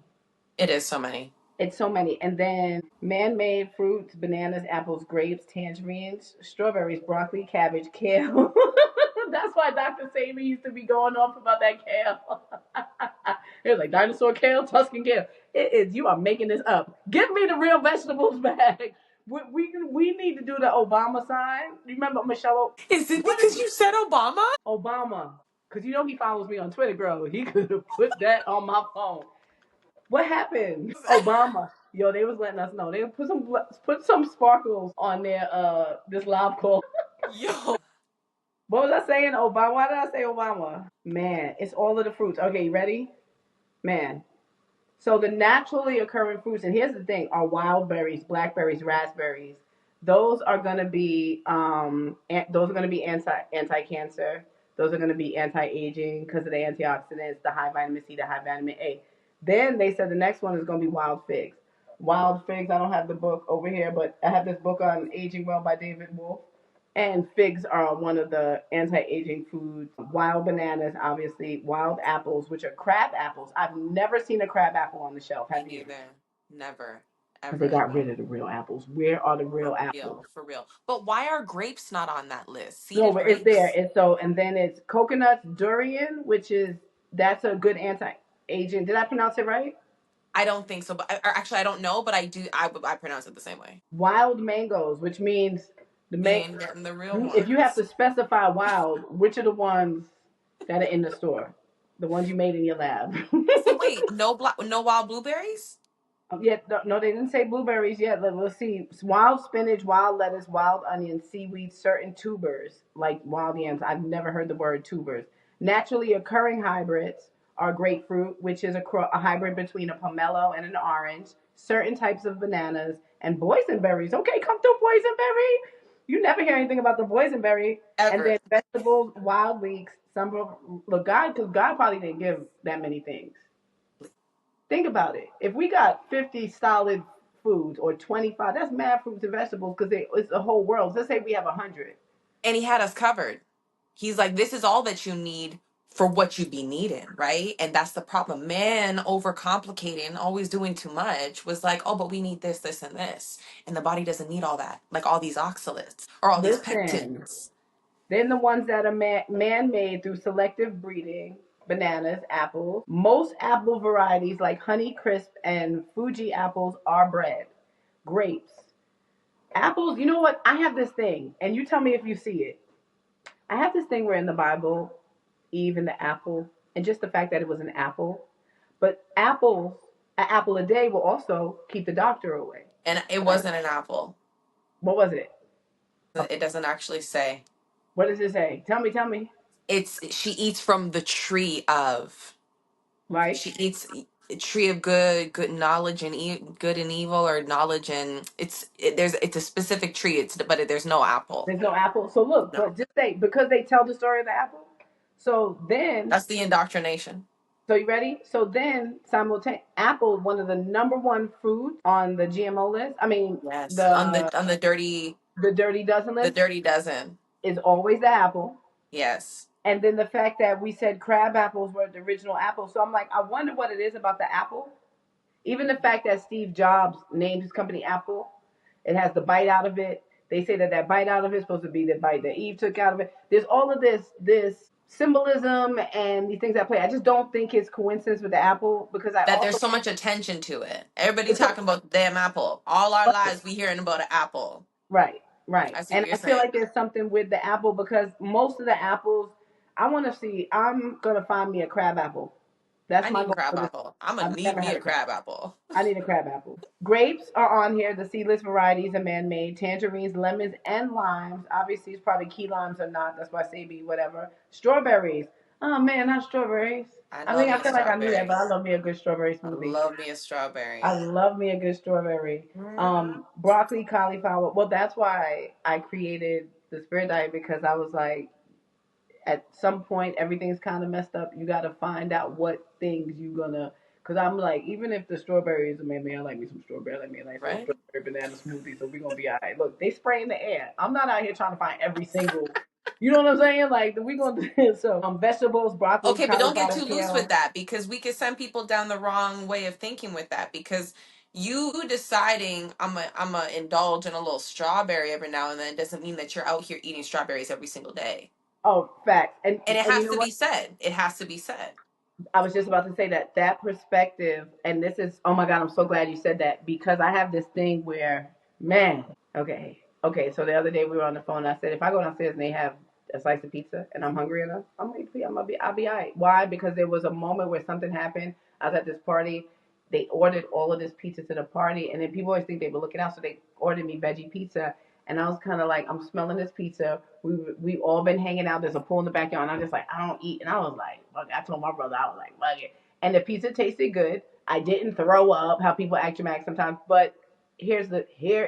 It is so many. It's so many. And then man made fruits, bananas, apples, grapes, tangerines, strawberries, broccoli, cabbage, kale. That's why Dr. Sabi used to be going off about that kale. It was like dinosaur kale, Tuscan kale. It is, you are making this up. Give me the real vegetables back. We need to do the Obama sign. You remember Michelle? Is it What because is you said Obama? Obama? Because he follows me on Twitter, girl. He could have put that on my phone. What happened? Obama. Yo, they was letting us know. They put some sparkles on their this live call. Yo. What was I saying? Obama. Why did I say Obama? Man, it's all of the fruits. Okay, you ready? Man. So the naturally occurring fruits, and here's the thing, are wild berries, blackberries, raspberries. those are going to be those are going to be anti-cancer. Those are going to be anti-aging because of the antioxidants, the high vitamin C, the high vitamin A. Then they said the next one is going to be wild figs. Wild figs. I don't have the book over here, but I have this book on aging well by David Wolf. And figs are one of the anti-aging foods. Wild bananas, obviously. Wild apples, which are crab apples. I've never seen a crab apple on the shelf. Me Have you? neither. Never. Because they Ever. got rid of the real apples. Where are the For real apples? real. For real. But why are grapes not on that list? No, Seeded but it's there. grapes? And so, and then it's coconuts, durian, which is that's a good anti-aging. Did I pronounce it right? I don't think so. But or actually, I don't know. But I do. I pronounce it the same way. Wild mangoes, which means the We man. ain't getting the real If you have ones. to specify wild, which are the ones that are in the store? The ones you made in your lab. So wait, no wild blueberries? Yeah, no, they didn't say blueberries yet. Let's see. Wild spinach, wild lettuce, wild onion, seaweed, certain tubers, like wild yams. I've never heard the word tubers. Naturally occurring hybrids are grapefruit, which is a hybrid between a pomelo and an orange, certain types of bananas, and boysenberries. Okay, come through boysenberry. You never hear anything about the boysenberry. And Ever. then vegetables, wild leeks, some look God, because God probably didn't give that many things. Think about it. If we got 50 solid foods or 25, that's mad fruits and vegetables because it's a whole world. Let's say we have 100. And he had us covered. He's like, this is all that you need for what you be needing, right? And that's the problem. Man, overcomplicating, always doing too much, was like, oh, but we need this, this, and this. And the body doesn't need all that, like all these oxalates or all these Listen, pectins. then the ones that are man-made through selective breeding, bananas, apples. Most apple varieties like Honey Crisp and Fuji apples are bred. Grapes. Apples, you know what? I have this thing, and you tell me if you see it. I have this thing where in the Bible, Eve and the apple, and just the fact that it was an apple. But an apple a day will also keep the doctor away. And it Right? wasn't an apple. What was it? It doesn't actually say. What does it say? Tell me. It's she eats from the tree of. Right? She eats a tree of good knowledge and good and evil, or knowledge and it's a specific tree. There's no apple. There's no apple. So look, No, but just say because they tell the story of the apple. So then, that's the indoctrination. so you ready? So then, simultaneously, apple, one of the number one foods on the GMO list. I mean, Yes, on the the dirty dozen the list dirty dozen. is always the apple. Yes, And then the fact that we said crab apples were the original apple. So I'm like, I wonder what it is about the apple. Even the fact that Steve Jobs named his company Apple, it has the bite out of it. They say that that bite out of it is supposed to be the bite that Eve took out of it. There's all of this symbolism and these things at play. I just don't think it's coincidence with the apple because I that there's also so much attention to it. Everybody it's so talking about the damn apple. All our lives we hearing about an apple. right, right. I see And what you're I feel saying. like there's something with the apple because most of the apples I want to see. I'm gonna find me a crab apple. That's I my need a goal crab for this. apple. I'm gonna I've need never me had a a crab. crab apple. I need a crab apple. Grapes are on here. The seedless varieties are man-made. Tangerines, lemons, and limes. Obviously, it's probably key limes or not. That's why Sabi, whatever. Strawberries. Oh man, not strawberries. I I love mean, me I a feel like I knew that, but strawberry. I love me a good strawberry I smoothie. love me a I strawberry. love me a good strawberry. Broccoli, cauliflower. Well, that's why I created the spirit diet because I was like, at some point everything's kind of messed up. You got to find out what things you gonna. Cause I'm like, even if the strawberries, maybe I like me some strawberry, I like me a nice little Right? strawberry banana smoothie, so we're gonna be alright. Look, they spray in the air. I'm not out here trying to find every single. You know what I'm saying? Like we gonna do so. Vegetables, broccoli, Okay, but don't get cauliflower, too loose with kale. that because we could send people down the wrong way of thinking with that because you deciding I'm a indulge in a little strawberry every now and then doesn't mean that you're out here eating strawberries every single day. Oh, facts. And it And you has know to what? be said. It has to be said. I was just about to say that that perspective, and this is, oh my God, I'm so glad you said that because I have this thing where, man, okay. So the other day we were on the phone. And I said, if I go downstairs and they have a slice of pizza and I'm hungry enough, I'll be all right. Why? Because there was a moment where something happened. I was at this party. They ordered all of this pizza to the party, and then people always think they were looking out, so they ordered me veggie pizza. And I was kind of like, I'm smelling this pizza. We all been hanging out. There's a pool in the backyard. And I'm just like, I don't eat. And I was like, fuck. I told my brother, I was like, fuck it. And the pizza tasted good. I didn't throw up. How people act dramatic sometimes, but here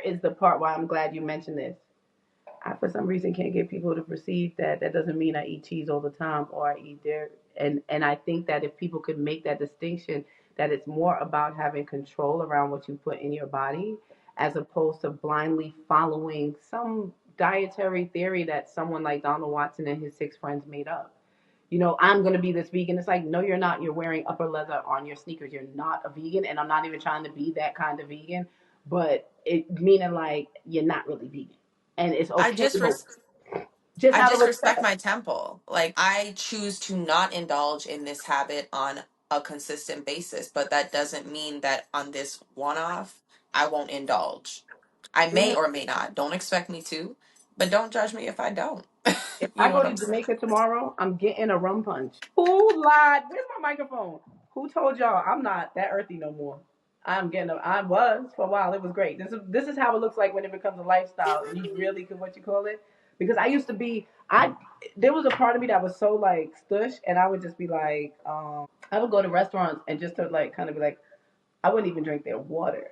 is the part why I'm glad you mentioned this. I, for some reason, can't get people to perceive that that doesn't mean I eat cheese all the time or I eat dairy. And I think that if people could make that distinction, that it's more about having control around what you put in your body as opposed to blindly following some dietary theory that someone like Donald Watson and his 6 friends made up. I'm going to be this vegan. It's like, no, you're not. You're wearing upper leather on your sneakers. You're not a vegan. And I'm not even trying to be that kind of vegan, but it meaning like you're not really vegan. And it's I okay just to res- just I out of just respect respect. my temple. Like I choose to not indulge in this habit on a consistent basis, but that doesn't mean that on this one off I won't indulge. I may Mhm. or may not. Don't expect me to, but don't judge me if I don't. If You I know go what to I'm saying? Jamaica tomorrow, I'm getting a rum punch. Who lied? Where's my microphone? Who told y'all I'm not that earthy no more? I was for a while. It was great. This is how it looks like when it becomes a lifestyle and you really could what you call it. Because I used to be I there was a part of me that was so like stush and I would just be like, I would go to restaurants and just to like kind of be like, I wouldn't even drink their water.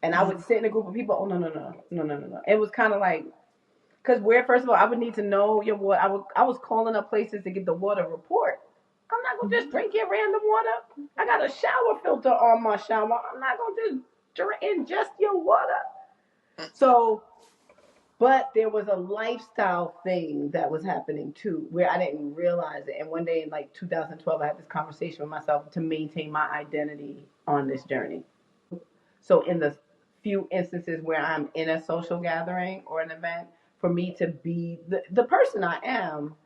And I would Mhm. sit in a group of people, oh no. It was kinda like because where first of all I would need to know your water. I was calling up places to get the water report. I'm not gonna just drink your random water. I got a shower filter on my shower. I'm not gonna just ingest your water. So, but there was a lifestyle thing that was happening too, where I didn't realize it. And one day in like 2012, I had this conversation with myself to maintain my identity on this journey. So in the few instances where I'm in a social gathering or an event, for me to be the person I am,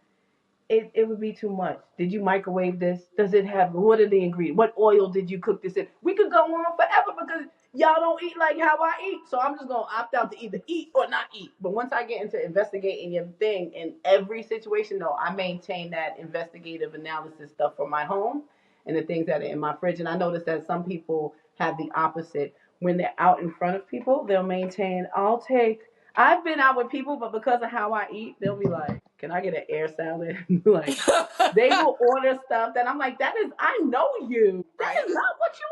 it would be too much. Did you microwave this? Does it have, what are the ingredients? What oil did you cook this in? We could go on forever because y'all don't eat like how I eat. So I'm just going to opt out to either eat or not eat. But once I get into investigating your thing in every situation, though, I maintain that investigative analysis stuff for my home and the things that are in my fridge. And I notice that some people have the opposite. When they're out in front of people, they'll maintain, I've been out with people, but because of how I eat, they'll be like, "Can I get an air salad?" Like they will order stuff that I'm like, "That is, I know you. That is Right? not what you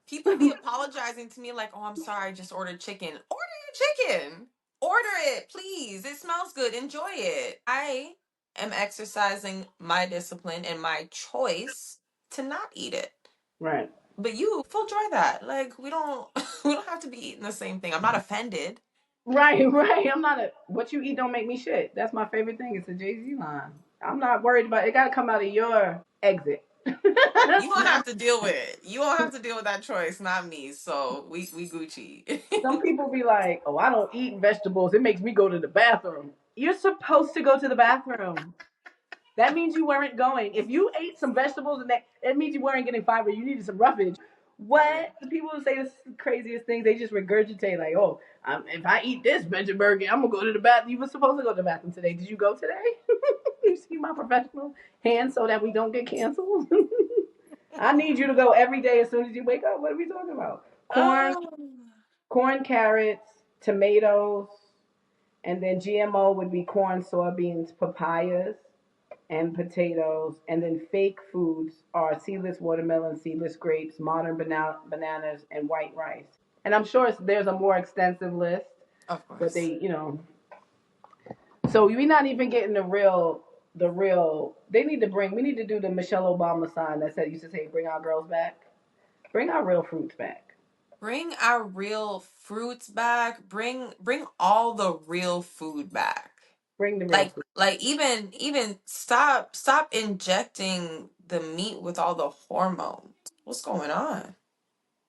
People be apologizing to me like, "Oh, I'm sorry, I just ordered chicken." Order your chicken. Order it, please. It smells good. Enjoy it. I am exercising my discipline and my choice to not eat it. want." Right, But you full enjoy that. Like we don't we don't have to be eating the same thing. I'm not offended. right. I'm not a what you eat don't make me shit. That's my favorite thing. It's a Jay-Z line. I'm not worried about it. It got to come out of your exit. You won't have to deal with it. You won't have to deal with that choice, not me. So we Gucci. Some people be like, "Oh, I don't eat vegetables. It makes me go to the bathroom." You're supposed to go to the bathroom. That means you weren't going. If you ate some vegetables and that, it means you weren't getting fiber. You needed some roughage. Yeah. What? The people who say the craziest things, they just regurgitate like, "Oh, if I eat this veggie burger, I'm gonna go to the bathroom." You were supposed to go to the bathroom today. Did you go today? You see my professional hand so that we don't get canceled. I need you to go every day as soon as you wake up. What are we talking about? Oh. Corn, carrots, tomatoes, and then GMO would be corn, soybeans, papayas and potatoes, and then fake foods are seedless watermelon, seedless grapes, modern bananas, and white rice. And I'm sure there's a more extensive list, Of but course. they. So we're not even getting the real. We need to do the Michelle Obama sign that said used to say, "Bring our girls back, bring our real fruits back, Bring our real fruits back. Bring all the real food back. bring the real Like fruit." even stop injecting the meat with all the hormones. What's going on?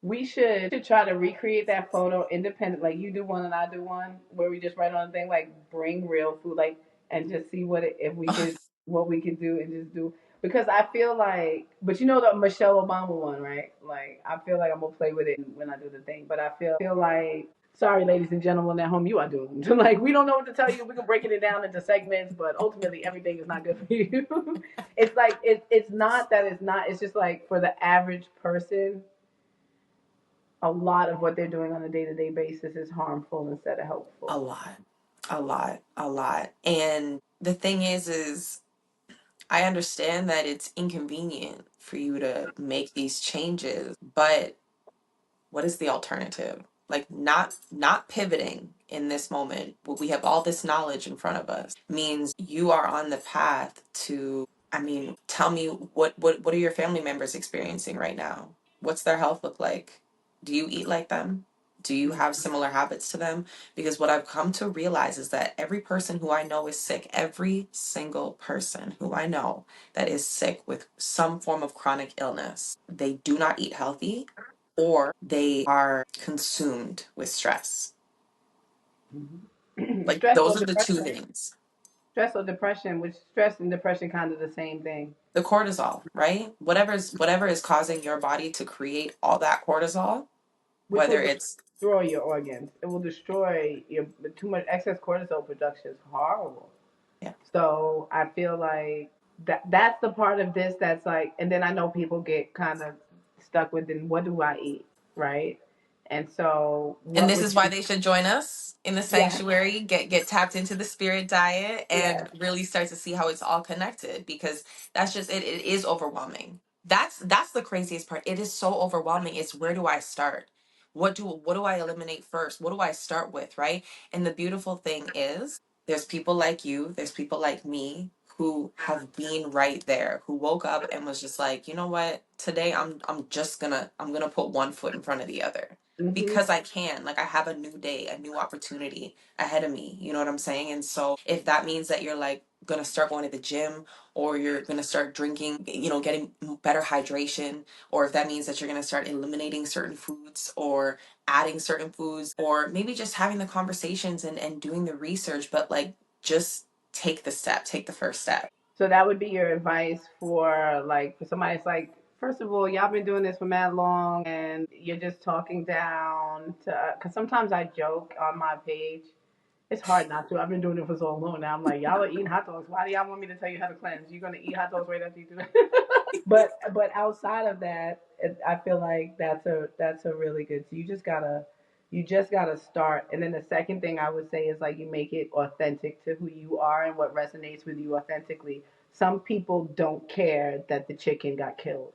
We should try to recreate that photo independent, like you do one and I do one, where we just write on a thing like bring real food, like and just see if we could what we could do and just do because I feel like, but you know the Michelle Obama one, right? Like I feel like I'm gonna play with it when I do the thing, but I feel like sorry, ladies and gentlemen at home, you are doomed. Like we don't know what to tell you. We can break it down into segments, but ultimately everything is not good for you. It's like it's not that it's not. It's just like for the average person a lot of what they're doing on a day-to-day basis is harmful instead of A helpful. lot. A lot. And the thing is I understand that it's inconvenient for you to make these changes, but what is the alternative? Like not pivoting in this moment, we have all this knowledge in front of us, means you are on the path to, I mean, tell me what are your family members experiencing right now? What's their health look like? Do you eat like them? Do you have similar habits to them? Because what I've come to realize is that every person who I know is sick, every single person who I know that is sick with some form of chronic illness, they do not eat healthy, or they are consumed with stress. Like Stress or those are the two depression. things. Stress or depression, which stress and depression kind of the same thing. The cortisol, right? Whatever is causing your body to create all that cortisol, Which will whether it's destroy your organs. It will destroy your too much excess cortisol production is horrible. yeah. So I feel like that's the part of this that's like, and then I know people get kind of stuck with, then what do I eat, right? And so And what this would is why you? they should join us in the Yeah, sanctuary, get tapped into the spirit diet yeah. and really start to see how it's all connected, because that's just it is overwhelming. That's the craziest part. It is so overwhelming. It's where do I start? What do I eliminate first? What do I start with, right? And the beautiful thing is there's people like you, there's people like me who have been right there, who woke up and was just like, you know what? Today I'm gonna put one foot in front of the other Mhm. because I can. Like I have a new day, a new opportunity ahead of me. You know what I'm saying? And so if that means that you're like gonna start going to the gym, or you're gonna start drinking, getting better hydration, or if that means that you're gonna start eliminating certain foods or adding certain foods, or maybe just having the conversations and doing the research, but like just take the step, take the first step. So that would be your advice for like for somebody that's like, first of all, y'all been doing this for mad long, and you're just talking down to. Because sometimes I joke on my page. It's hard not to. I've been doing it for so long now. I'm like, y'all are eating hot dogs. Why do y'all want me to tell you how to cleanse? You're gonna eat hot dogs right after you do that. But outside of that, I feel like that's a really good. So you just gotta start. And then the second thing I would say is like you make it authentic to who you are and what resonates with you authentically. Some people don't care that the chicken got killed.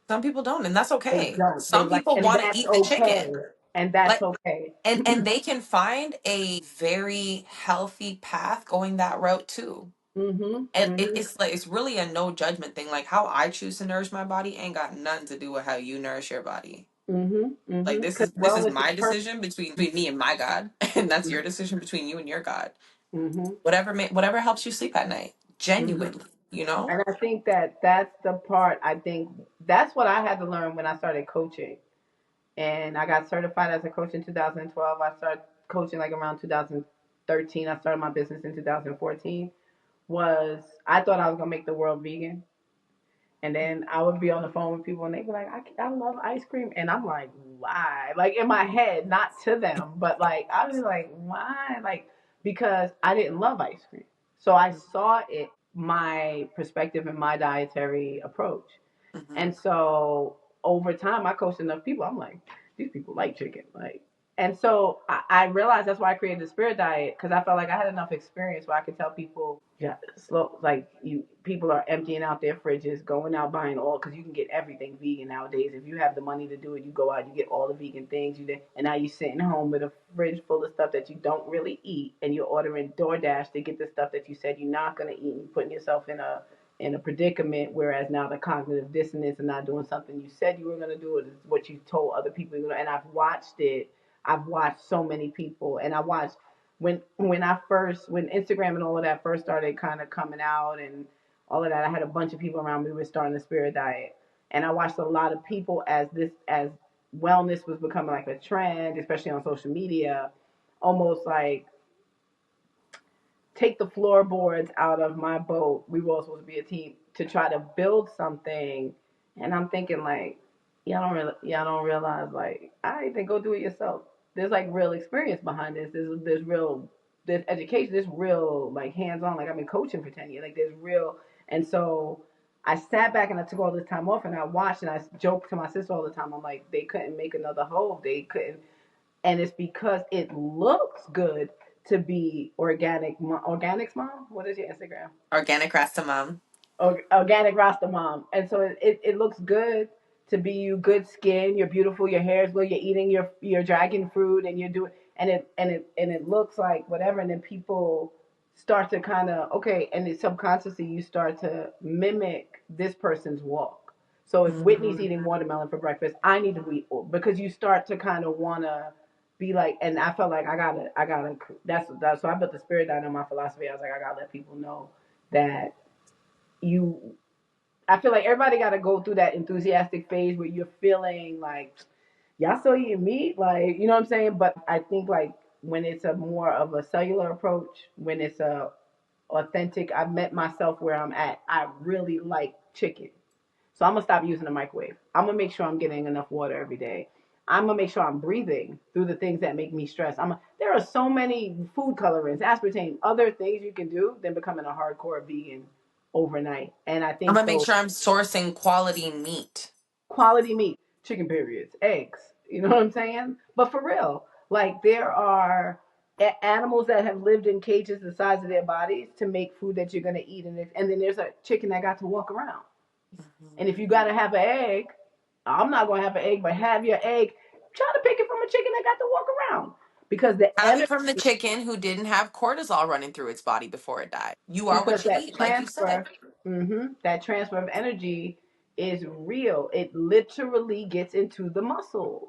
Some people don't, and that's They okay. don't. They Some like, people and want to that's eat the okay. chicken. And that's Like, okay. and they can find a very healthy path going that route too. Mhm. And Mhm. it's like it's really a no judgment thing. Like how I choose to nourish my body ain't got nothing to do with how you nourish your body. Mhm. Like Mhm. this Because is this is wellness is my personal. decision between me and my God, and that's your decision between you and your God. Mhm. Whatever helps you sleep at night, Mhm. genuinely, you know. And I think that that's the part. I think that's what I had to learn when I started coaching. And I got certified as a coach in 2012. I started coaching like around 2013. I started my business in 2014. Was I thought I was gonna make the world vegan. And then I would be on the phone with people and they'd be like, I love ice cream. And I'm like, why? Like in my head, not to them, but like, I was like, why? Like, because I didn't love ice cream. So I saw it, my perspective and my dietary approach. Mm-hmm. And so over time, I coached enough people. I'm like, these people like chicken. Like, and so I realized that's why I created the spirit diet because I felt like I had enough experience where I could tell people, yeah, slow, like you people are emptying out their fridges, going out buying all because you can get everything vegan nowadays. If you have the money to do it, you go out, you get all the vegan things. And now you're sitting home with a fridge full of stuff that you don't really eat, and you're ordering DoorDash to get the stuff that you said you're not going to eat, and you're putting yourself in a predicament, whereas now the cognitive dissonance and not doing something you said you were going to do it is what you told other people you're going to. And I've watched it. I've watched so many people, and I watched when Instagram and all of that first started kind of coming out and all of that. I had a bunch of people around me who were starting the spirit diet, and I watched a lot of people as wellness was becoming like a trend, especially on social media, almost like take the floorboards out of my boat. We were all supposed to be a team to try to build something. And I'm thinking like, y'all don't realize like, I then go do it yourself. There's like real experience behind this. There's education. There's real like hands on. Like I've been coaching for 10 years. Like there's real. And so I sat back and I took all this time off and I watched and I joked to my sister all the time. I'm like, they couldn't make another hole. They couldn't, and it's because it looks good to be organics mom. What is your Instagram? Organic Rasta Mom. Organic Rasta mom. And so it looks good to be you good skin, you're beautiful, your hair is good, you're eating your dragon fruit and you're doing and it looks like whatever, and then people start to kind of okay, and then subconsciously you start to mimic this person's walk. So if Whitney's Mhm. eating watermelon for breakfast, I need to eat because you start to kind of wanna be like, and I felt like I gotta. That's so I put the spirit down in my philosophy. I was like, I gotta let people know that you. I feel like everybody got to go through that enthusiastic phase where you're feeling like y'all still eating meat, like you know what I'm saying. But I think like when it's a more of a cellular approach, when it's a authentic, I met myself where I'm at. I really like chicken. So I'm gonna stop using the microwave. I'm gonna make sure I'm getting enough water every day. I'm gonna make sure I'm breathing through the things that make me stress. There are so many food colorants, aspartame, other things you can do than becoming a hardcore vegan overnight. And I I'm think gonna make so. sure I'm sourcing quality meat. Quality meat, chicken periods, eggs. You know what I'm saying? But for real, like there are animals that have lived in cages the size of their bodies to make food that you're gonna eat, and then there's a chicken that got to walk around. And if Mhm. you gotta have an egg, I'm not gonna have an egg, but have your egg. Try to pick it from a chicken that got to walk around because the Have it energy, from the chicken who didn't have cortisol running through its body before it died. You are because what you that eat, like you said. transfer, that transfer of energy is real. It literally gets into the muscles.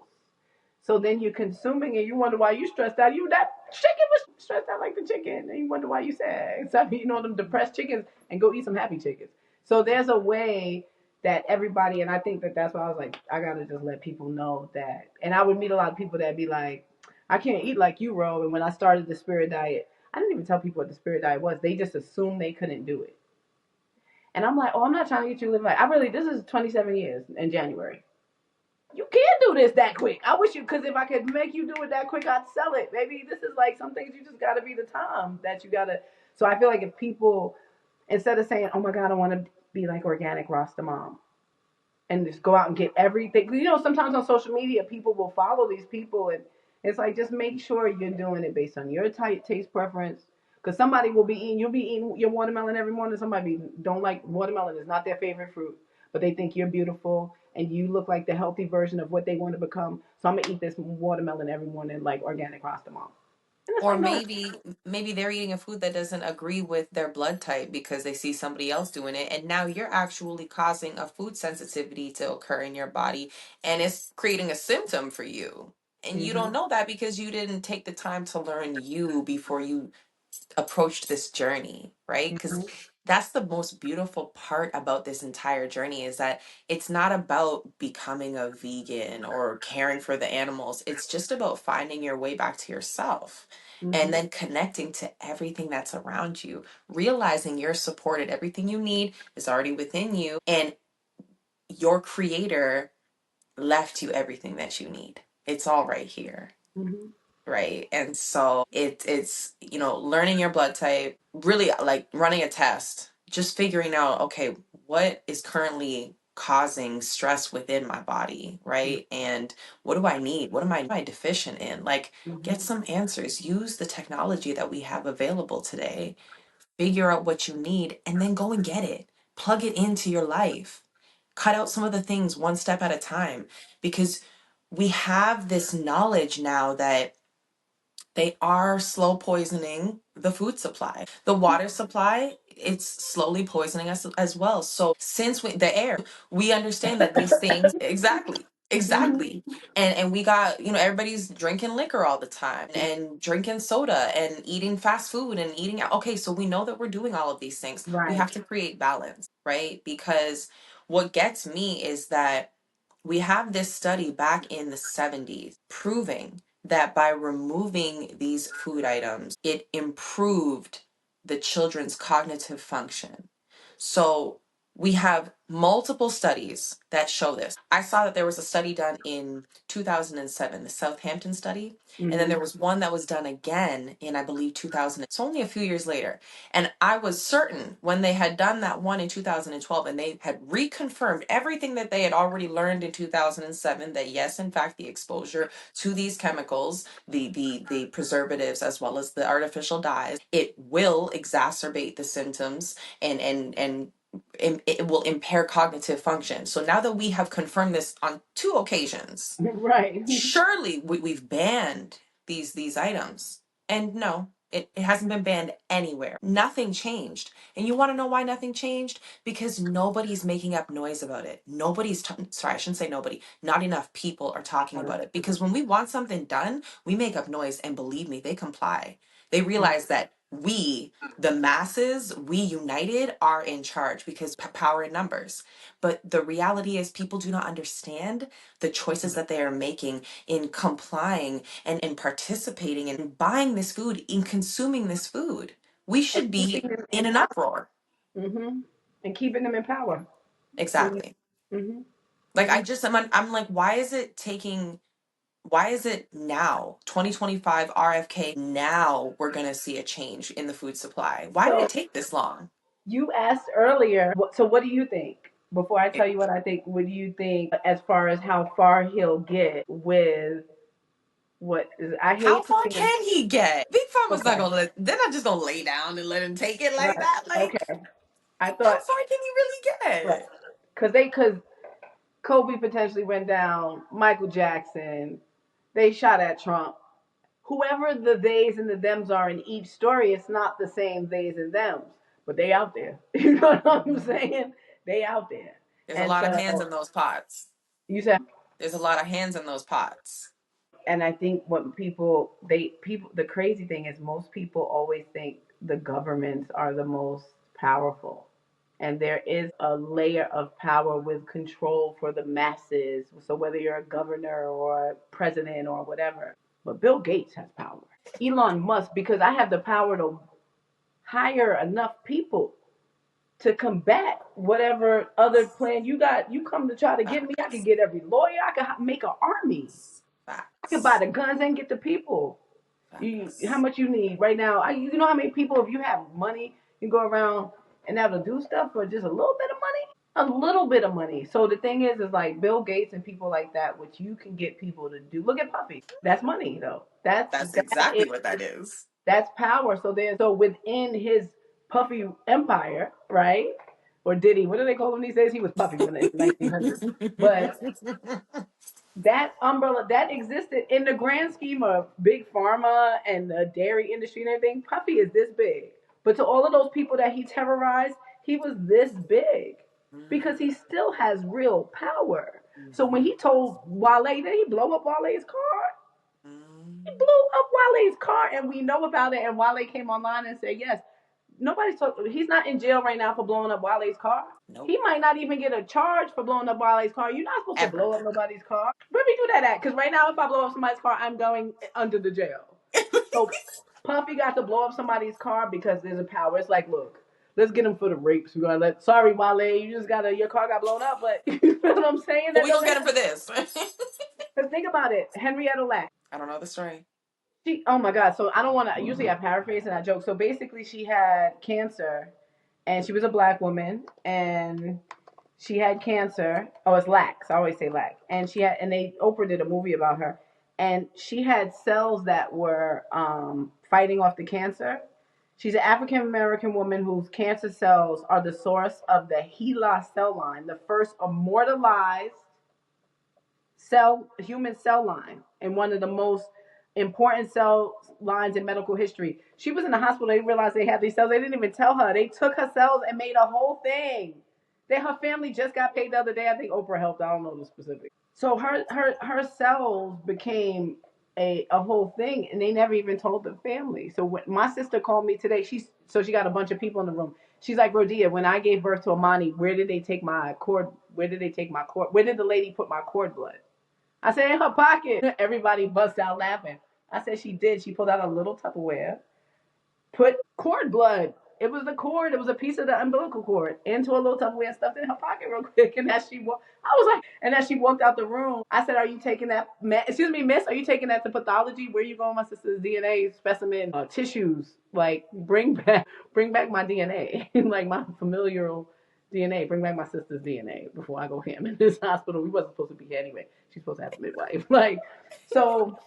So then you're consuming and you wonder why you stressed out. That chicken was stressed out like the chicken, and you wonder why you sad. So you know them depressed chickens, and go eat some happy chickens. So there's a way that everybody, and I think that that's why I was like, I gotta just let people know that. And I would meet a lot of people that be like, I can't eat like you, Ro. And when I started the spirit diet, I didn't even tell people what the spirit diet was. They just assumed they couldn't do it. And I'm like, oh, I'm not trying to get you to live like I really. This is 27 years in January. You can do this that quick. I wish you, because if I could make you do it that quick, I'd sell it. Maybe this is like some things you just got to be the time that you got to. So I feel like if people, instead of saying, oh my God, I want to be like organic Rasta mom and just go out and get everything. You know, sometimes on social media, people will follow these people, and it's like just make sure you're doing it based on your taste preference. Because somebody will be eating, you'll be eating your watermelon every morning. Somebody don't like watermelon, is not their favorite fruit, but they think you're beautiful and you look like the healthy version of what they want to become. So I'm gonna eat this watermelon every morning, like organic Rasta mom. And it's Or like, no, maybe they're eating a food that doesn't agree with their blood type because they see somebody else doing it, and now you're actually causing a food sensitivity to occur in your body, and it's creating a symptom for you. And you don't mm-hmm, know that because you didn't take the time to learn you before you approached this journey, right? Because mm-hmm, that's the most beautiful part about this entire journey is that it's not about becoming a vegan or caring for the animals. It's just about finding your way back to yourself and mm-hmm, then connecting to everything that's around you, realizing you're supported, everything you need is already within you, and your creator left you everything that you need. It's all right here, mm-hmm, right? And so it's learning your blood type, really like running a test, just figuring out, okay, what is currently causing stress within my body, right? And what do I need? What am I deficient in? Like, get mm-hmm, some answers. Use the technology that we have available today. Figure out what you need and then go and get it. Plug it into your life. Cut out some of the things one step at a time, because we have this knowledge now that they are slow poisoning the food supply. The water supply, it's slowly poisoning us as well. So since the air, we understand that these things exactly. mm-hmm. Exactly. And we got, everybody's drinking liquor all the time and drinking soda and eating fast food and eating out. Okay, so we know that we're doing all of these things. We Right. have to create balance, right? Because what gets me is that we have this study back in the 70s proving that by removing these food items, it improved the children's cognitive function. So we have multiple studies that show this. I saw that there was a study done in 2007, the Southampton study, and then Mm-hmm. there was one that was done again in, I believe, 2000. It's only a few years later. And I was certain when they had done that one in 2012 and they had reconfirmed everything that they had already learned in 2007, that yes, in fact, the exposure to these chemicals, the preservatives as well as the artificial dyes, it will exacerbate the symptoms and it will impair cognitive function. So now that we have confirmed this on 2 occasions, Right. surely we've banned these items. And no, it hasn't been banned anywhere. Nothing changed. And you want to know why nothing changed? Because nobody's making up noise about it. Sorry, I shouldn't say nobody. Not enough people are talking about it. Because when we want something done, we make up noise, and believe me, they comply. They realize that we, the masses, we united, are in charge because power in numbers. But the reality is, people do not understand the choices that they are making in complying and in participating in buying this food, in consuming this food. We And should be keeping them in in an power. uproar. And keeping them in power. Exactly. Mm-hmm. Like I'm like, why is it now, 2025 RFK, now we're going to see a change in the food supply? Why did So it take this long? you asked earlier, so what do you think? Before I tell you what I think, what do you think as far as how far he'll get with what is, I How hate far putting him. can he get? Big Pharma's not Okay, gonna they're not just gonna lay down and let him take it like right. that. Like, Okay. I how thought, far can he really right. get? Because Kobe potentially went down, Michael Jackson, they shot at Trump. Whoever the theys and the thems are in each story, it's not the same theys and thems, but they out there. You know what I'm saying? They out there. There's a And lot of so hands in those pots. you said, There's a lot of hands in those pots. and I think what the crazy thing is most people always think the governments are the most powerful. And there is a layer of power with control for the masses. So whether you're a governor or a president or whatever, but Bill Gates has power. Elon Musk, because I have the power to hire enough people to combat whatever other plan you got. You come to try to get me, I could Facts. get every lawyer, I could make an army. I could buy Facts. the guns and get the people. How Facts. much you need right now? You know how many people, if you have money, you go around and have to do stuff for just a little bit of money, a little bit of money. So the thing is like Bill Gates and people like that, which you can get people to do. Look at Puffy. That's money though. That's That exactly is what that is. that's power. So within his Puffy empire, right? Or Diddy, what do they call him these days? He was Puffy when in 1900s, but that umbrella that existed in the grand scheme of big pharma and the dairy industry and everything. Puffy is this big, but to all of those people that he terrorized, he was this big because he still has real power. So when he told Wale, did he blow up Wale's car? He blew up Wale's car, and we know about it. And Wale came online and said, "Yes, nobody's talking. He's not in jail right now for blowing up Wale's car. Nope. He might not even get a charge for blowing up Wale's car. You're not supposed to Ever. blow up nobody's car. Where we do that at? Because right now, if I blow up somebody's car, I'm going under the jail. So Puffy got to blow up somebody's car because there's a power. It's like, look, let's get him for the rapes. We're gonna let. Sorry, Wale, you just got your car got blown up, but you know what I'm saying? But That we gonna doesn't get him happen. for this. Because think about it, Henrietta Lack. I don't know the story. Oh my God. So I don't want to, usually I paraphrase and I joke. So basically, she had cancer and she was a black woman and she had cancer. Oh, it's lax. I always say lax. And they Oprah did a movie about her. And she had cells that were fighting off the cancer. She's an African American woman whose cancer cells are the source of the HeLa cell line, the first immortalized human cell line and one of the most important cell lines in medical history. She was in the hospital. They realized they had these cells. They didn't even tell her. They took her cells and made a whole thing. Her family just got paid the other day. I think Oprah helped. I don't know the specifics. So her cells became a whole thing, and they never even told the family. So when my sister called me today, she got a bunch of people in the room. She's like, Rodia, when I gave birth to Amani, where did they take my cord? Where did they take my cord? Where did the lady put my cord blood? I said, in her pocket. Everybody busts out laughing. I said, she did. She pulled out a little Tupperware, put cord blood. It was the cord. It was a piece of the umbilical cord into a little Tupperware and stuffed it in her pocket real quick. And as she walked, I was like, and as she walked out the room, I said, are you taking that? Excuse me, miss, are you taking that to pathology? Where are you going? My sister's DNA specimen, tissues. Like, bring back my DNA, like my familial DNA. Bring back my sister's DNA before I go ham in this hospital. We wasn't supposed to be here anyway. She's supposed to have a midwife. Like, so,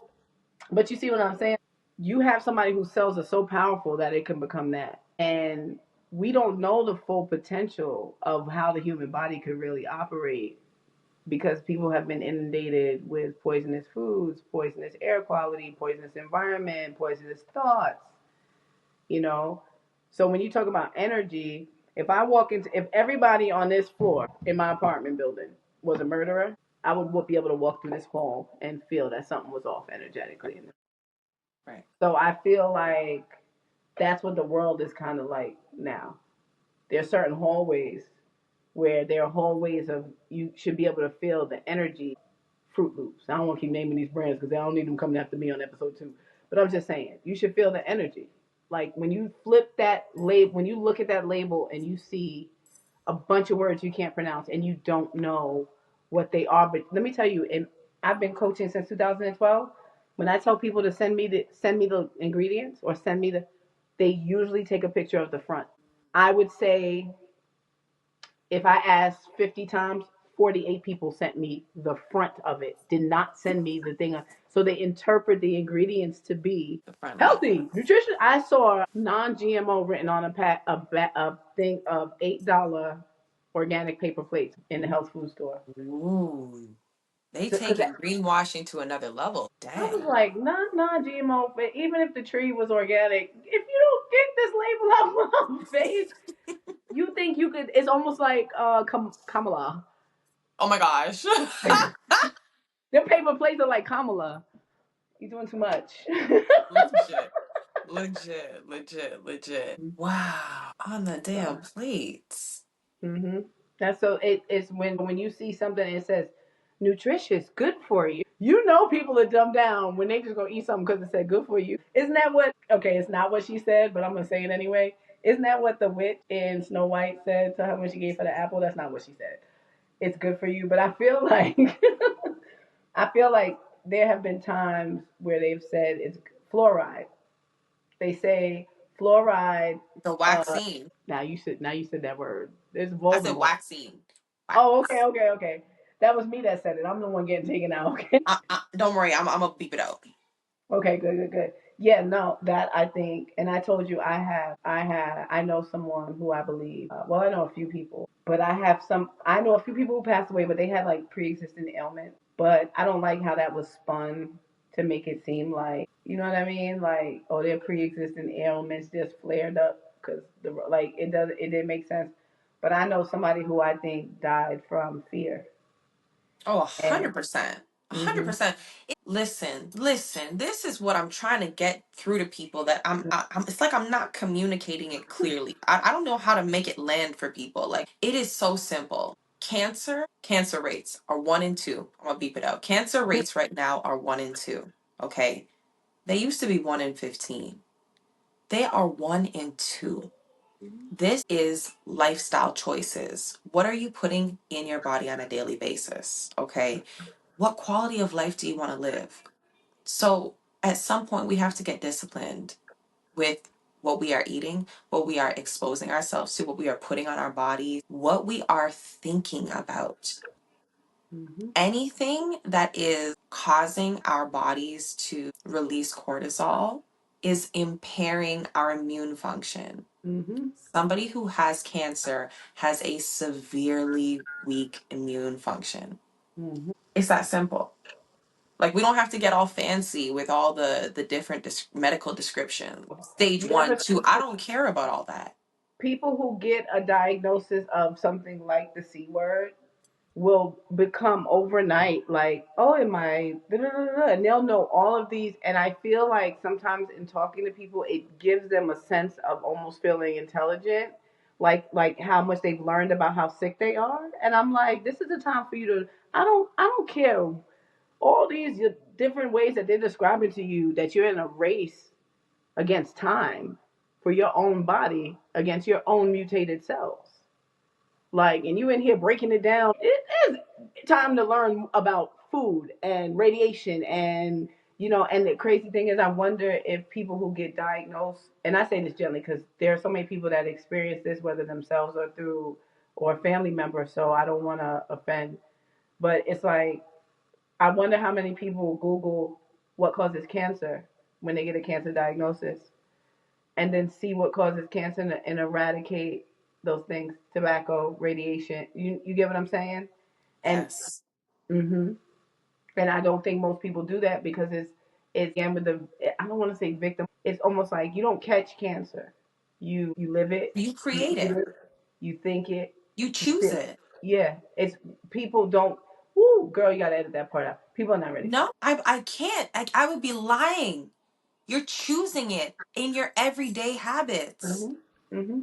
but you see what I'm saying? You have somebody whose cells are so powerful that it can become that. And we don't know the full potential of how the human body could really operate because people have been inundated with poisonous foods, poisonous air quality, poisonous environment, poisonous thoughts, you know. So when you talk about energy, if everybody on this floor in my apartment building was a murderer, I would be able to walk through this hall and feel that something was off energetically. Right. So I feel like that's what the world is kind of like now. There are certain hallways where there are hallways of you should be able to feel the energy. Fruit Loops. I don't want to keep naming these brands because I don't need them coming after me on episode 2. But I'm just saying, you should feel the energy. Like when you flip that label, when you look at that label and you see a bunch of words you can't pronounce and you don't know what they are. But let me tell you, and I've been coaching since 2012. When I tell people to send me the ingredients or send me they usually take a picture of the front. I would say if I asked 50 times, 48 people sent me the front of it, did not send me the thing. So they interpret the ingredients to be The front label. healthy, nutrition. I saw non-GMO written on a thing of $8 organic paper plates in the health food store. Ooh. They So, cause taking greenwashing to another level. I was Dang. like, non-GMO, but even if the tree was organic, if you don't get this label out my face, you think you could? It's almost like Kamala. Oh my gosh. Their paper plates are like Kamala. You're doing too much. Legit. Legit. Wow. On the damn So, plates. that's so it's when you see something and it says nutritious, good for you. You know people are dumbed down when they just go eat something because it said good for you. Isn't that what? Okay, it's not what she said, but I'm gonna say it anyway. Isn't that what the witch in Snow White said to her when she gave her the apple? That's not what she said. It's good for you, but I feel like I feel like there have been times where they've said it's fluoride. They say fluoride. The waxine. Now you said that word. It's I said Voldemort. waxine. Wax. Oh, okay. That was me that said it. I'm the one getting taken out. Don't worry, I'm gonna beep it out. Okay, good. Yeah, no, that I think, and I told you I know someone who I believe. Well, I know a few people, but I know a few people who passed away, but they had like pre-existing ailments. But I don't like how that was spun to make it seem like, you know what I mean? Like, oh, their pre-existing ailments just flared up because it didn't make sense. But I know somebody who I think died from fear. Oh, And 100%. hmm 100%. Listen. This is what I'm trying to get through to people that it's like I'm not communicating it clearly. I don't know how to make it land for people. Like, it is so simple. Cancer rates are 1 in 2. I'm gonna beep it out. Cancer rates right now are 1 in 2. Okay. They used to be 1 in 15. They are 1 in 2. This is lifestyle choices. What are you putting in your body on a daily basis? Okay. What quality of life do you want to live? So at some point, we have to get disciplined with what we are eating, what we are exposing ourselves to, what we are putting on our bodies, what we are thinking about. hmm Anything that is causing our bodies to release cortisol is impairing our immune function. hmm Somebody who has cancer has a severely weak immune function. It's that simple. Like, we don't have to get all fancy with all the different medical descriptions. Stage You one, ever two. I don't care about all that. people who get a diagnosis of something like the C word will become overnight like, oh, am I, da, da, da, da, and they'll know all of these. And I feel like sometimes in talking to people, it gives them a sense of almost feeling intelligent, like how much they've learned about how sick they are. And I'm like, this is the time for you to. I don't care all these different ways that they're describing to you that you're in a race against time for your own body against your own mutated cells. Like, and you in here breaking it down. It is time to learn about food and radiation and the crazy thing is I wonder if people who get diagnosed, and I say this gently because there are so many people that experience this, whether themselves or through or family members, so I don't want to offend, but it's like I wonder how many people Google what causes cancer when they get a cancer diagnosis. and then see what causes cancer and eradicate those things: tobacco, radiation. You get what I'm saying? And Yes. hmm and I don't think most people do that because it's again with the, I don't want to say victim. It's almost like you don't catch cancer. You live it, You you create eat it. it, you think it, You you choose feel. it. Yeah, it's people don't. Woo, girl, you gotta edit that part out. People are not ready for No, I can't. I would be lying. You're choosing it in your everyday that. habits, Hmm.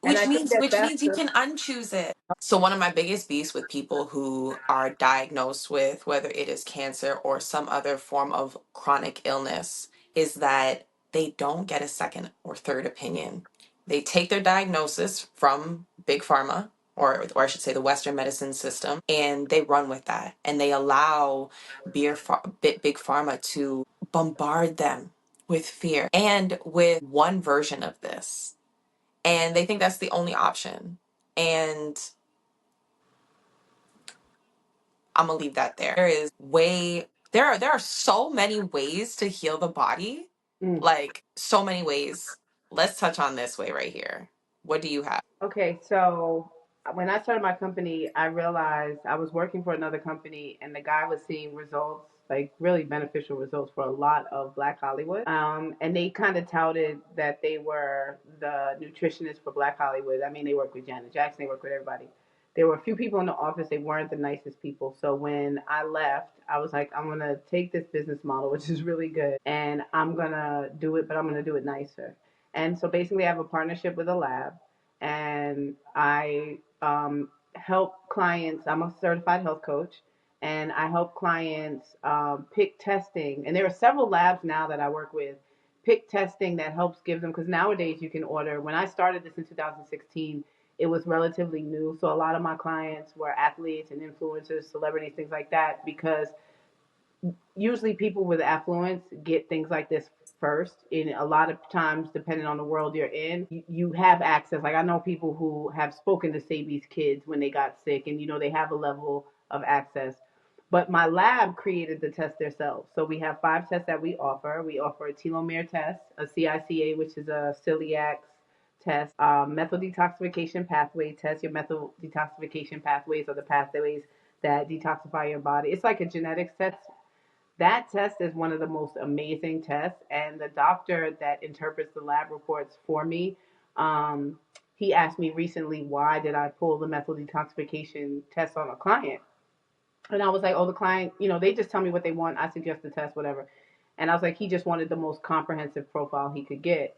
And which I think means that which that's means you the. can unchoose it. So one of my biggest beefs with people who are diagnosed with whether it is cancer or some other form of chronic illness is that they don't get a second or third opinion. They take their diagnosis from big pharma, or I should say the Western medicine system, and they run with that. And they allow big pharma to bombard them with fear and with one version of this. And they think that's the only option. And I'm gonna leave that there. There are so many ways to heal the body. Mm. Like so many ways. Let's touch on this way right here. What do you have? Okay, so when I started my company, I realized I was working for another company, and the guy was seeing results, like really beneficial results for a lot of Black Hollywood. And they kind of touted that they were the nutritionists for Black Hollywood. I mean, they work with Janet Jackson, they work with everybody. There were a few people in the office, they weren't the nicest people. So when I left, I was like, I'm gonna take this business model, which is really good, and I'm gonna do it, but I'm gonna do it nicer. And so basically, I have a partnership with a lab, and I help clients. I'm a certified health coach, and I help clients pick testing. And there are several labs now that I work with. Pick testing that helps give them, because nowadays you can order. When I started this in 2016, it was relatively new. So a lot of my clients were athletes and influencers, celebrities, things like that, because usually people with affluence get things like this first. And a lot of times, depending on the world you're in, you have access. Like I know people who have spoken to Sabi's kids when they got sick, and they have a level of access. But my lab created the test themselves. So we have 5 tests that we offer. We offer a telomere test, a CICA, which is a celiac test, methyl detoxification pathway test. Your methyl detoxification pathways are the pathways that detoxify your body. It's like a genetics test. That test is one of the most amazing tests, and the doctor that interprets the lab reports for me, um, he asked me recently why did I pull the methyl detoxification test on a client, and I was like, oh, the client, they just tell me what they want, I suggest the test, whatever, and I was like, he just wanted the most comprehensive profile he could get,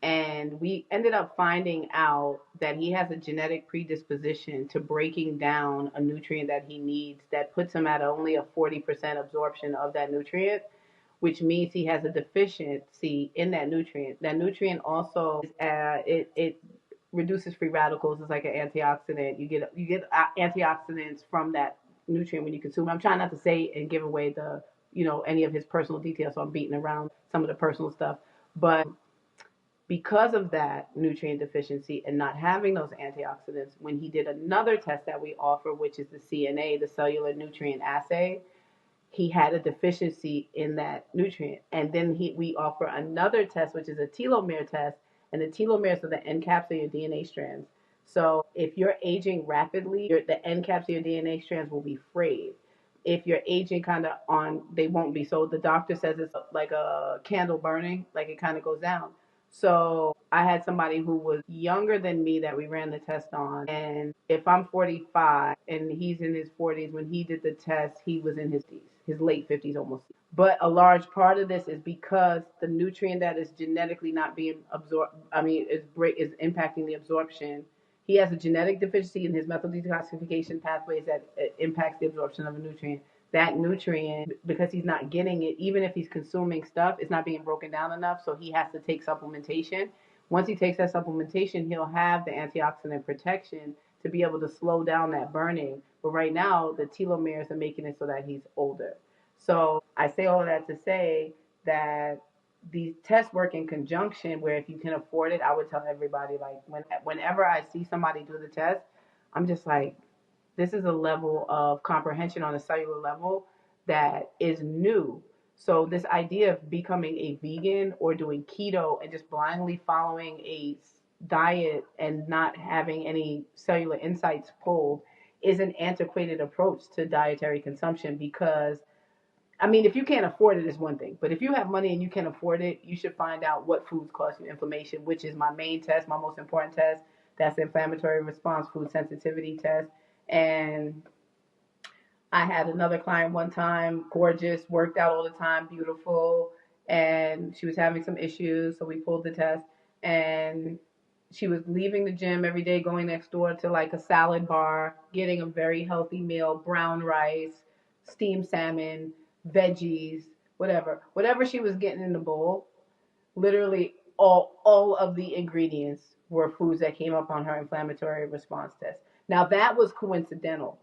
and we ended up finding out that he has a genetic predisposition to breaking down a nutrient that he needs that puts him at only a 40% absorption of that nutrient, which means he has a deficiency in that nutrient. That nutrient also it reduces free radicals. It's like an antioxidant. You get antioxidants from that nutrient when you consume. I'm trying not to say and give away the any of his personal details, so I'm beating around some of the personal stuff, but because of that nutrient deficiency and not having those antioxidants, when he did another test that we offer, which is the CNA, the cellular nutrient assay, he had a deficiency in that nutrient. And then we offer another test, which is a telomere test, and the telomeres are the end caps of your DNA strands. So if you're aging rapidly, the end caps of your DNA strands will be frayed. If you're aging kind of on, they won't be. So the doctor says it's like a candle burning, like it kind of goes down. So I had somebody who was younger than me that we ran the test on. And if I'm 45 and he's in his 40s, when he did the test, he was in his late 50s almost. But a large part of this is because the nutrient that is genetically not being absorbed, I mean, is impacting the absorption. He has a genetic deficiency in his methyl detoxification pathways that impacts the absorption of a nutrient. That nutrient, because he's not getting it, even if he's consuming stuff, it's not being broken down enough, so he has to take supplementation. Once he takes that supplementation, he'll have the antioxidant protection to be able to slow down that burning. But right now, the telomeres are making it so that he's older. So I say all of that to say that these tests work in conjunction, where if you can afford it, I would tell everybody, like, whenever I see somebody do the test, I'm just like, this is a level of comprehension on a cellular level that is new. So this idea of becoming a vegan or doing keto and just blindly following a diet and not having any cellular insights pulled is an antiquated approach to dietary consumption. Because I mean, if you can't afford it, is one thing. But if you have money and you can afford it, you should find out what foods cause you inflammation, which is my main test, my most important test. That's the inflammatory response food sensitivity test. And I had another client one time, gorgeous, worked out all the time, beautiful, and she was having some issues. So we pulled the test, and she was leaving the gym every day, going next door to like a salad bar, getting a very healthy meal, brown rice, steamed salmon, veggies, whatever she was getting in the bowl. Literally, all of the ingredients were foods that came up on her inflammatory response test. Now that was coincidental,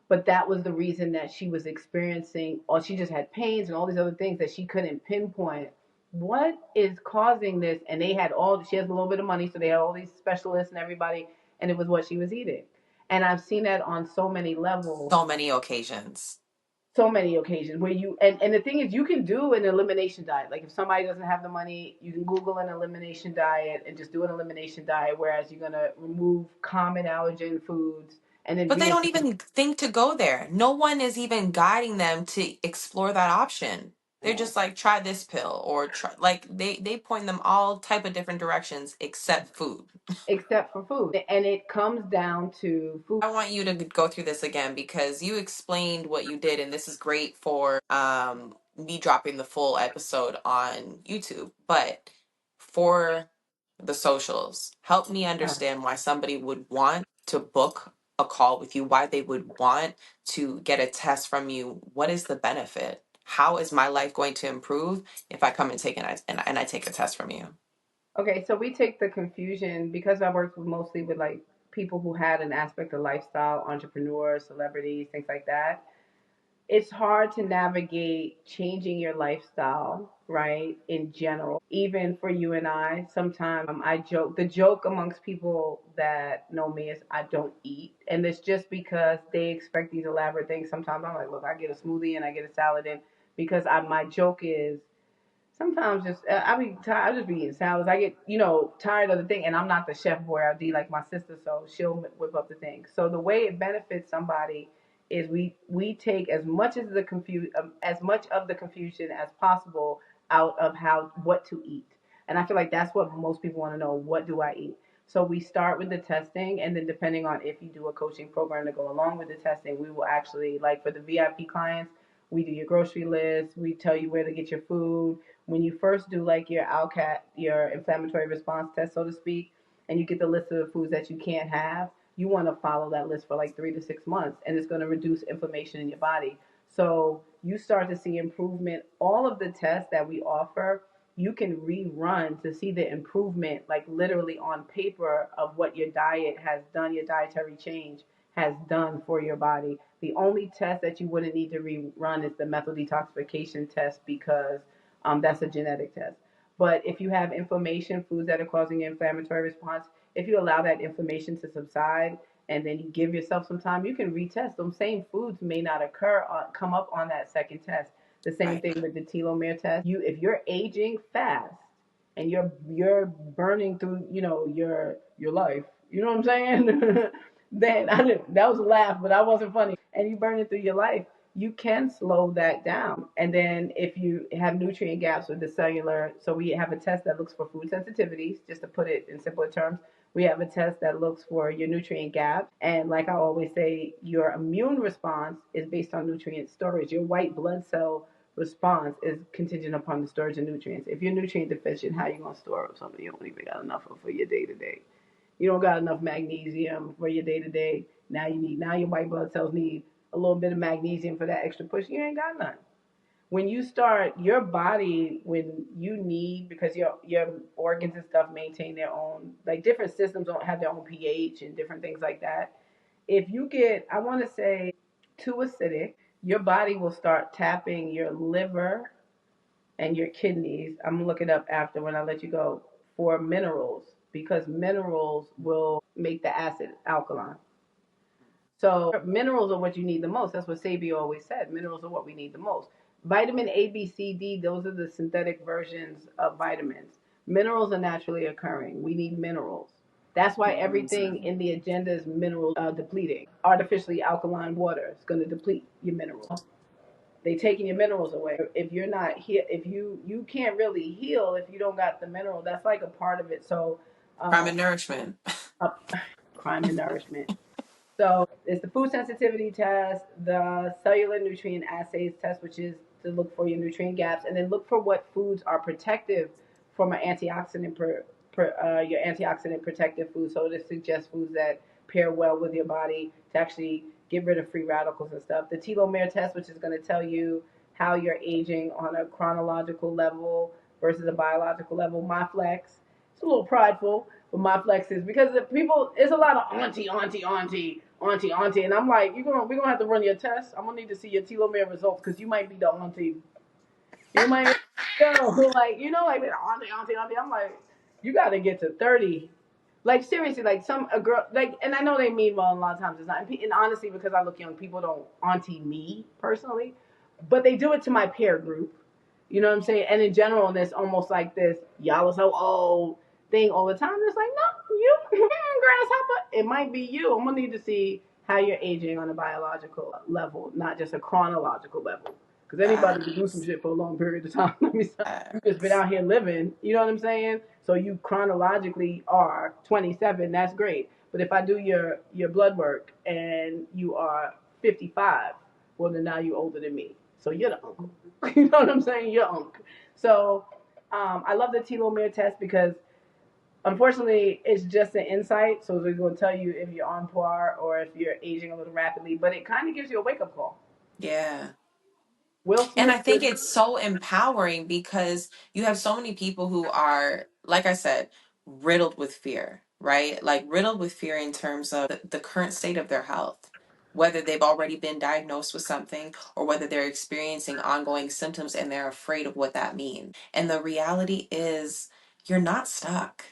but that was the reason that she was experiencing, or she just had pains and all these other things that she couldn't pinpoint what is causing this. And she has a little bit of money, so they had all these specialists and everybody, and it was what she was eating. And I've seen that on so many levels, So many occasions. so many occasions where and the thing is, you can do an elimination diet. Like if somebody doesn't have the money, you can Google an elimination diet and just do an elimination diet, whereas you're going to remove common allergen foods and then But they don't reintroduce. even think to go there. No one is even guiding them to explore that option. They're just like, try this pill or try, like they point them all type of different directions except food. Except for food. And it comes down to food. I want you to go through this again because you explained what you did, and this is great for me dropping the full episode on YouTube. But for the socials, help me understand why somebody would want to book a call with you, why they would want to get a test from you. What is the benefit? How is my life going to improve if I come and I take a test from you? Okay, so we take the confusion because I worked mostly with like people who had an aspect of lifestyle, entrepreneurs, celebrities, things like that. It's hard to navigate changing your lifestyle, right? In general, even for you and I, sometimes the joke amongst people that know me is I don't eat. And it's just because they expect these elaborate things. Sometimes I'm like, look, I get a smoothie and I get a salad in because my joke is sometimes just I just be eating salads. I get tired of the thing, and I'm not the chef boyardee like my sister, so she'll whip up the thing. So the way it benefits somebody is we take as much of the confusion as possible out of what to eat, and I feel like that's what most people want to know. What do I eat? So we start with the testing, and then depending on if you do a coaching program to go along with the testing, we will actually, like for the VIP clients, we do your grocery list. We tell you where to get your food. When you first do like your inflammatory response test, so to speak, and you get the list of the foods that you can't have, you want to follow that list for like 3 to 6 months, and it's going to reduce inflammation in your body. So you start to see improvement. All of the tests that we offer, you can rerun to see the improvement, like literally on paper, of what your diet has done, your dietary change has done for your body. The only test that you wouldn't need to rerun is the methyl detoxification test because that's a genetic test. But if you have inflammation, foods that are causing an inflammatory response, if you allow that inflammation to subside and then you give yourself some time, you can retest. Those same foods may not come up on that second test. The same Right. thing with the telomere test. If you're aging fast and you're burning through, your life, you know what I'm saying? Then that was a laugh, but that wasn't funny. And you burn it through your life, you can slow that down. And then if you have nutrient gaps with the cellular, so we have a test that looks for food sensitivities, just to put it in simpler terms. We have a test that looks for your nutrient gap. And like I always say, your immune response is based on nutrient storage. Your white blood cell response is contingent upon the storage of nutrients. If you're nutrient deficient, how are you going to store up something you don't even got enough of for your day to day? You don't got enough magnesium for your day to day. Now your white blood cells need a little bit of magnesium for that extra push. You ain't got none. When you start your body, when you need, because your organs and stuff maintain their own, like different systems don't have their own pH and different things like that. If you get, I want to say, too acidic, your body will start tapping your liver and your kidneys. I'm gonna look it up after when I let you go, for minerals, because minerals will make the acid alkaline. So minerals are what you need the most. That's what Sabio always said. Minerals are what we need the most. Vitamin A, B, C, D, those are the synthetic versions of vitamins. Minerals are naturally occurring. We need minerals. That's why everything in the agenda is mineral depleting. Artificially alkaline water is going to deplete your minerals. They taking your minerals away. If you're not here, if you can't really heal if you don't got the mineral. That's like a part of it. So, Crime um, and nourishment. uh, crime and nourishment. So it's the food sensitivity test, the cellular nutrient assays test, which is to look for your nutrient gaps, and then look for what foods are protective from an antioxidant your antioxidant protective food. So to suggest foods that pair well with your body to actually get rid of free radicals and stuff. The telomere test, which is going to tell you how you're aging on a chronological level versus a biological level. My flex, it's a little prideful, but my flex is because the people, it's a lot of auntie, and I'm like, we're gonna have to run your test. I'm gonna need to see your telomere results because you might be the auntie. You might, like like auntie. I'm like, you got to get to 30. Like seriously, like a girl, like, and I know they mean well. A lot of times it's not, and honestly, because I look young, people don't auntie me personally, but they do it to my peer group. You know what I'm saying? And in general, and it's almost like this, y'all are so old thing all the time. It's like, no, you, grasshopper. It might be you. I'm gonna need to see how you're aging on a biological level, not just a chronological level. Because anybody can do some shit for a long period of time. Let me say, you just been out here living. You know what I'm saying? So you chronologically are 27. That's great. But if I do your blood work and you are 55, well then now you're older than me. So you're the uncle. You know what I'm saying? You're uncle. So I love the telomere test because unfortunately it's just an insight. So it's going to tell you if you're on par or if you're aging a little rapidly. But it kind of gives you a wake up call. Yeah. Will And Smith. I think it's so empowering because you have so many people who are, like I said, riddled with fear, right? Like riddled with fear in terms of the current state of their health, whether they've already been diagnosed with something or whether they're experiencing ongoing symptoms and they're afraid of what that means. And the reality is, you're not stuck.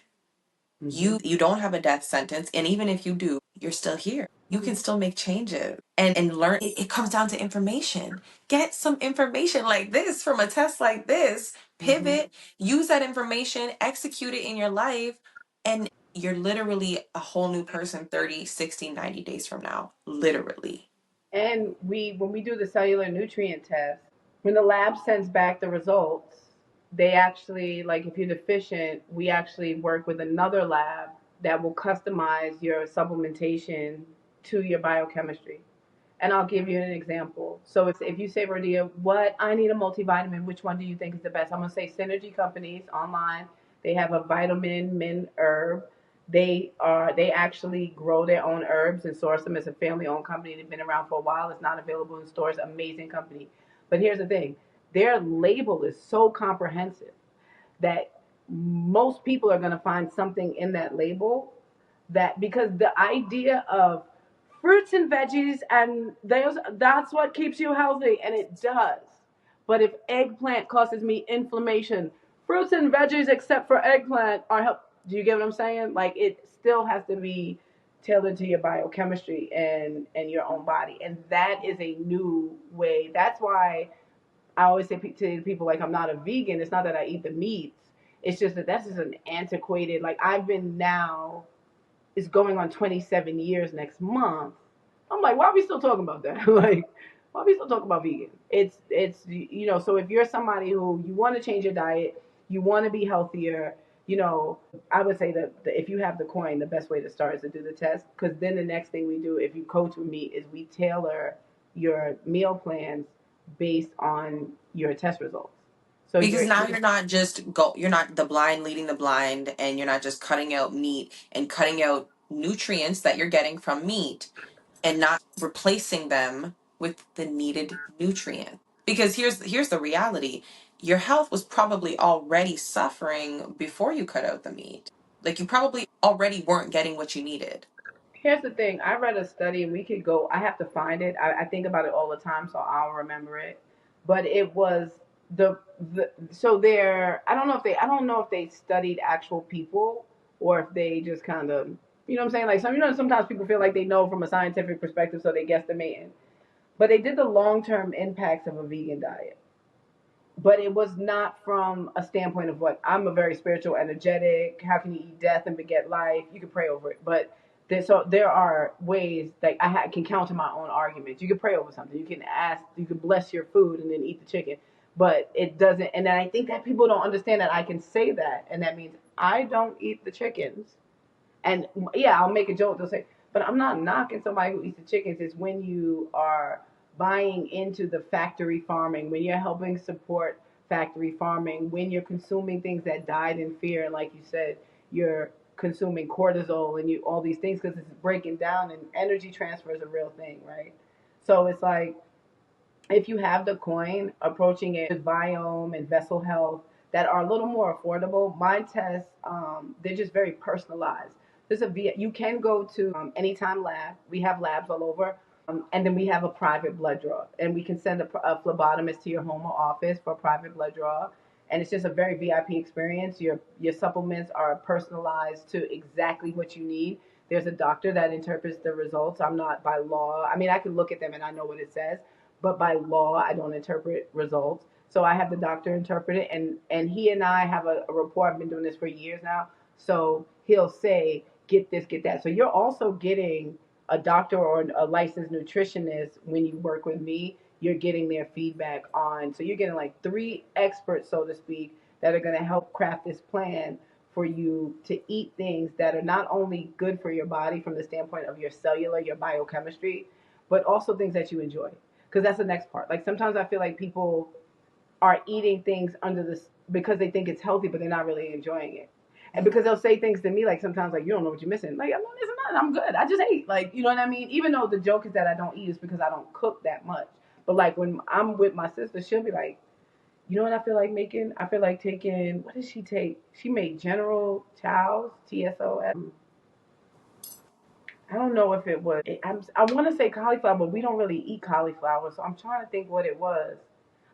You don't have a death sentence, and even if you do, you're still here. You can still make changes and learn. It comes down to information. Get some information like this from a test like this, pivot, use that information, execute it in your life, and you're literally a whole new person 30, 60, 90 days from now. Literally. And when we do the cellular nutrient test, when the lab sends back the results, they actually, like if you're deficient, we actually work with another lab that will customize your supplementation to your biochemistry. And I'll give you an example. So if you say, Rodia, what I need a multivitamin, which one do you think is the best? I'm gonna say Synergy Companies online. They have a vitamin min herb. They actually grow their own herbs and source them. As a family owned company. They've been around for a while. It's not available in stores. Amazing company. But here's the thing. Their label is so comprehensive that most people are going to find something in that label that because the idea of fruits and veggies and that's what keeps you healthy and it does. But if eggplant causes me inflammation, fruits and veggies except for eggplant are help. Do you get what I'm saying? Like it still has to be tailored to your biochemistry and your own body, and that is a new way. That's why I always say to people, like, I'm not a vegan. It's not that I eat the meats. It's just that that's just an antiquated, like, I've been now, it's going on 27 years next month. I'm like, why are we still talking about that? Like, why are we still talking about vegan? So if you're somebody who you want to change your diet, you want to be healthier, I would say that if you have the coin, the best way to start is to do the test. Because then the next thing we do, if you coach with me, is we tailor your meal plans based on your test results. So Because now you're not the blind leading the blind, and you're not just cutting out meat and cutting out nutrients that you're getting from meat and not replacing them with the needed nutrient. Because here's the reality. Your health was probably already suffering before you cut out the meat. Like you probably already weren't getting what you needed. here's the thing. I read a study, and we could go. I have to find it. I think about it all the time, so I'll remember it. But it was the so there. I don't know if they studied actual people or if they just kind of, what I'm saying, like sometimes people feel like they know from a scientific perspective, so they guesstimating. But they did the long term impacts of a vegan diet. but it was not from a standpoint of what I'm a very spiritual, energetic. How can you eat death and beget life? You can pray over it, but there are ways that can counter my own arguments. You can pray over something. You can ask. You can bless your food and then eat the chicken, but it doesn't. And then I think that people don't understand that I can say that, and that means I don't eat the chickens. And yeah, I'll make a joke. They'll say, but I'm not knocking somebody who eats the chickens. It's when you are buying into the factory farming, when you're helping support factory farming, when you're consuming things that died in fear, and like you said, you're consuming cortisol and you all these things because it's breaking down and energy transfer is a real thing, right? So it's like if you have the coin, approaching it with biome and vessel health that are a little more affordable. My tests, they're just very personalized. You can go to Anytime Lab. We have labs all over. And then we have a private blood draw. And we can send a phlebotomist to your home or office for a private blood draw. And it's just a very VIP experience. Your supplements are personalized to exactly what you need. There's a doctor that interprets the results. I'm not by law. I mean, I can look at them and I know what it says, but by law, I don't interpret results. So I have the doctor interpret it, and he and I have a rapport. I've been doing this for years now. So he'll say, get this, get that. So you're also getting a doctor or a licensed nutritionist when you work with me. You're getting their feedback on. So you're getting like three experts, so to speak, that are going to help craft this plan for you to eat things that are not only good for your body from the standpoint of your cellular, your biochemistry, but also things that you enjoy. Because that's the next part. Like sometimes I feel like people are eating things under this because they think it's healthy, but they're not really enjoying it. And because they'll say things to me like sometimes like you don't know what you're missing. Like I'm not missing nothing. I'm good. I just ate. Like you know what I mean. Even though the joke is that I don't eat is because I don't cook that much. But like when I'm with my sister, she'll be like, you know what I feel like making? I feel like taking. What did she take? She made General Chow's TSOS. I don't know if it was. I want to say cauliflower, but we don't really eat cauliflower, so I'm trying to think what it was.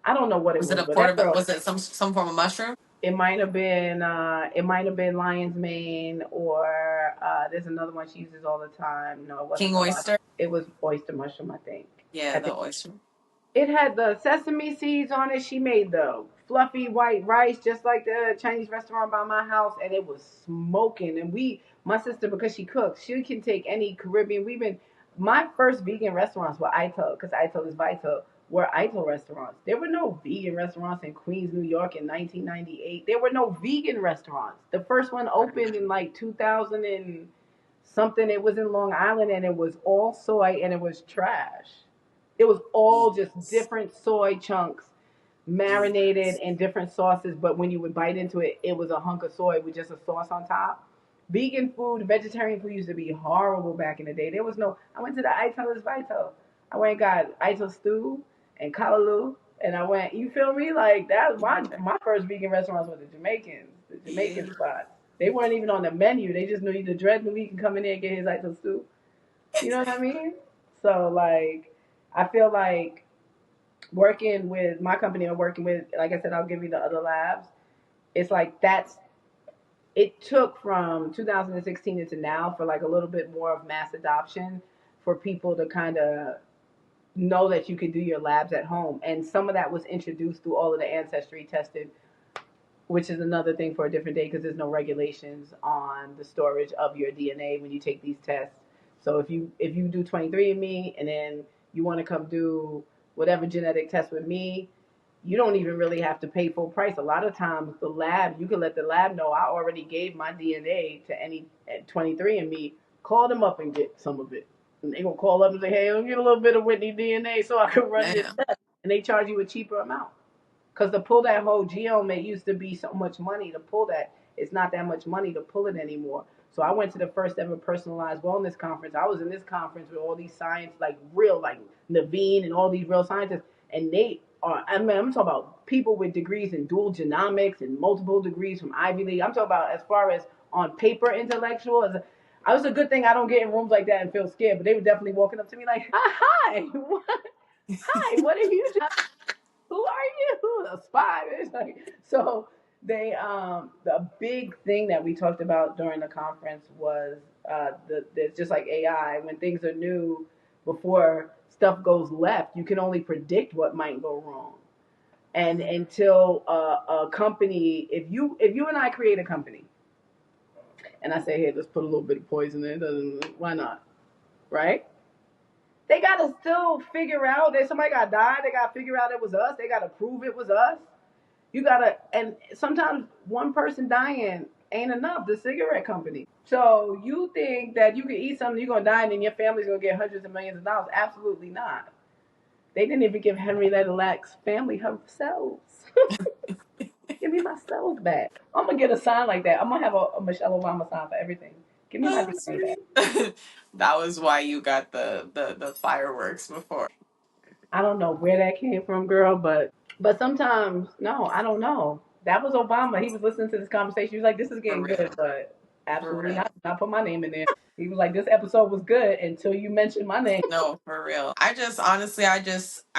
I don't know what it Was it was, a but that portable? girl. Was it some form of mushroom? It might have been. It might have been lion's mane, or there's another one she uses all the time. No, it wasn't King the lion's. oyster. It was oyster mushroom, I think. Yeah, I the think oyster. it had the sesame seeds on it. She made the fluffy white rice, just like the Chinese restaurant by my house, and it was smoking. And my sister, because she cooks, she can take any Caribbean. My first vegan restaurants were ITO, because ITO is vital, were ITO restaurants. There were no vegan restaurants in Queens, New York in 1998. There were no vegan restaurants. The first one opened in like 2000 and something. It was in Long Island, and it was all soy, and it was trash. It was all just Yes. different soy chunks marinated Yes. in different sauces, but when you would bite into it, it was a hunk of soy with just a sauce on top. Vegan food, vegetarian food used to be horrible back in the day. There was no. I went to the Ital is Vital. I went and got Ital stew and kalaloo, and I went. You feel me? Like that was my first vegan restaurants were the Yeah. Jamaican spots. They weren't even on the menu. They just knew the dread knew he can come in there and get his Ital stew. You know what I mean? So like, I feel like working with my company or working with, like I said, I'll give you the other labs. It's like it took from 2016 into now for like a little bit more of mass adoption for people to kind of know that you could do your labs at home. And some of that was introduced through all of the ancestry tested, which is another thing for a different day because there's no regulations on the storage of your DNA when you take these tests. So if you do 23andMe and then you want to come do whatever genetic test with me, you don't even really have to pay full price. A lot of times the lab, you can let the lab know I already gave my DNA to any 23andMe. Call them up and get some of it. And they gonna call up and say, hey, let me get a little bit of Whitney DNA so I can run this Damn. test. And they charge you a cheaper amount. Because to pull that whole genome, it used to be so much money to pull that. It's not that much money to pull it anymore. So I went to the first ever personalized wellness conference. I was in this conference with all these science, like real, like Naveen and all these real scientists, and they are. I mean, I'm talking about people with degrees in dual genomics and multiple degrees from Ivy League. I'm talking about as far as on paper intellectual. I was a good thing I don't get in rooms like that and feel scared, but they were definitely walking up to me like, "Hi, what? Hi, what are you doing? Who are you? A spy." It's like, so the big thing that we talked about during the conference was there's just like AI when things are new before stuff goes left, you can only predict what might go wrong. And until a company, if you and I create a company, and I say, hey, let's put a little bit of poison in it, why not? Right? They gotta still figure out that somebody got died. They gotta figure out it was us. They gotta prove it was us. You gotta, and sometimes one person dying ain't enough. The cigarette company. So you think that you can eat something, you're gonna die, and then your family's gonna get hundreds of millions of dollars? Absolutely not. They didn't even give Henrietta Lacks family her cells. Give me my cells back. I'm gonna get a sign like that. I'm gonna have a Michelle Obama sign for everything. Give me my DNA back. That was why you got the fireworks before. I don't know where that came from, girl, but sometimes no, I don't know. That was Obama. He was listening to this conversation. He was like, "This is For getting good," real. but For absolutely real. not. Not put my name in there. He was like, "This episode was good until you mentioned my name." No, for real. I just honestly, I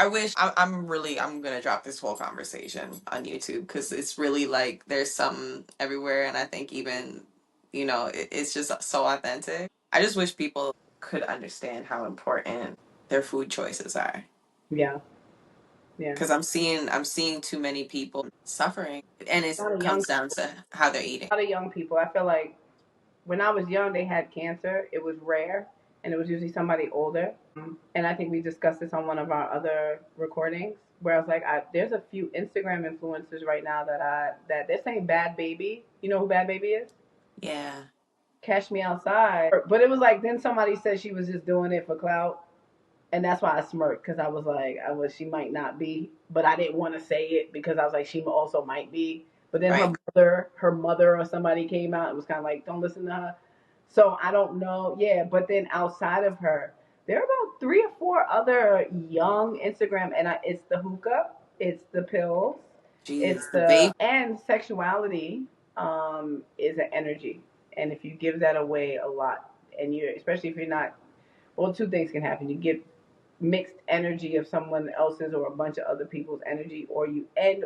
wish I'm gonna drop this whole conversation on YouTube because it's really like there's some everywhere, and I think even it's just so authentic. I just wish people could understand how important their food choices are Yeah, yeah. because I'm seeing too many people suffering, and it A lot of young, comes down to how they're eating. a lot of young people. I feel like when I was young, they had cancer. It was rare, and it was usually somebody older. And I think we discussed this on one of our other recordings, where I was like, there's a few Instagram influencers right now that they're saying Bad Baby. You know who Bad Baby is? Yeah. Cash Me Outside. But it was like then somebody said she was just doing it for clout, and that's why I smirked because I was like, she might not be, but I didn't want to say it because I was like, she also might be. But then Right. her mother or somebody came out and was kind of like, don't listen to her. So I don't know. Yeah, but then outside of her, there are about 3 or 4 other young Instagram, and it's the hookah, it's the pills, it's Jeez, the the vape. and sexuality is an energy, and if you give that away a lot, and you especially if you're not, well, two things can happen. You get mixed energy of someone else's or a bunch of other people's energy, or you end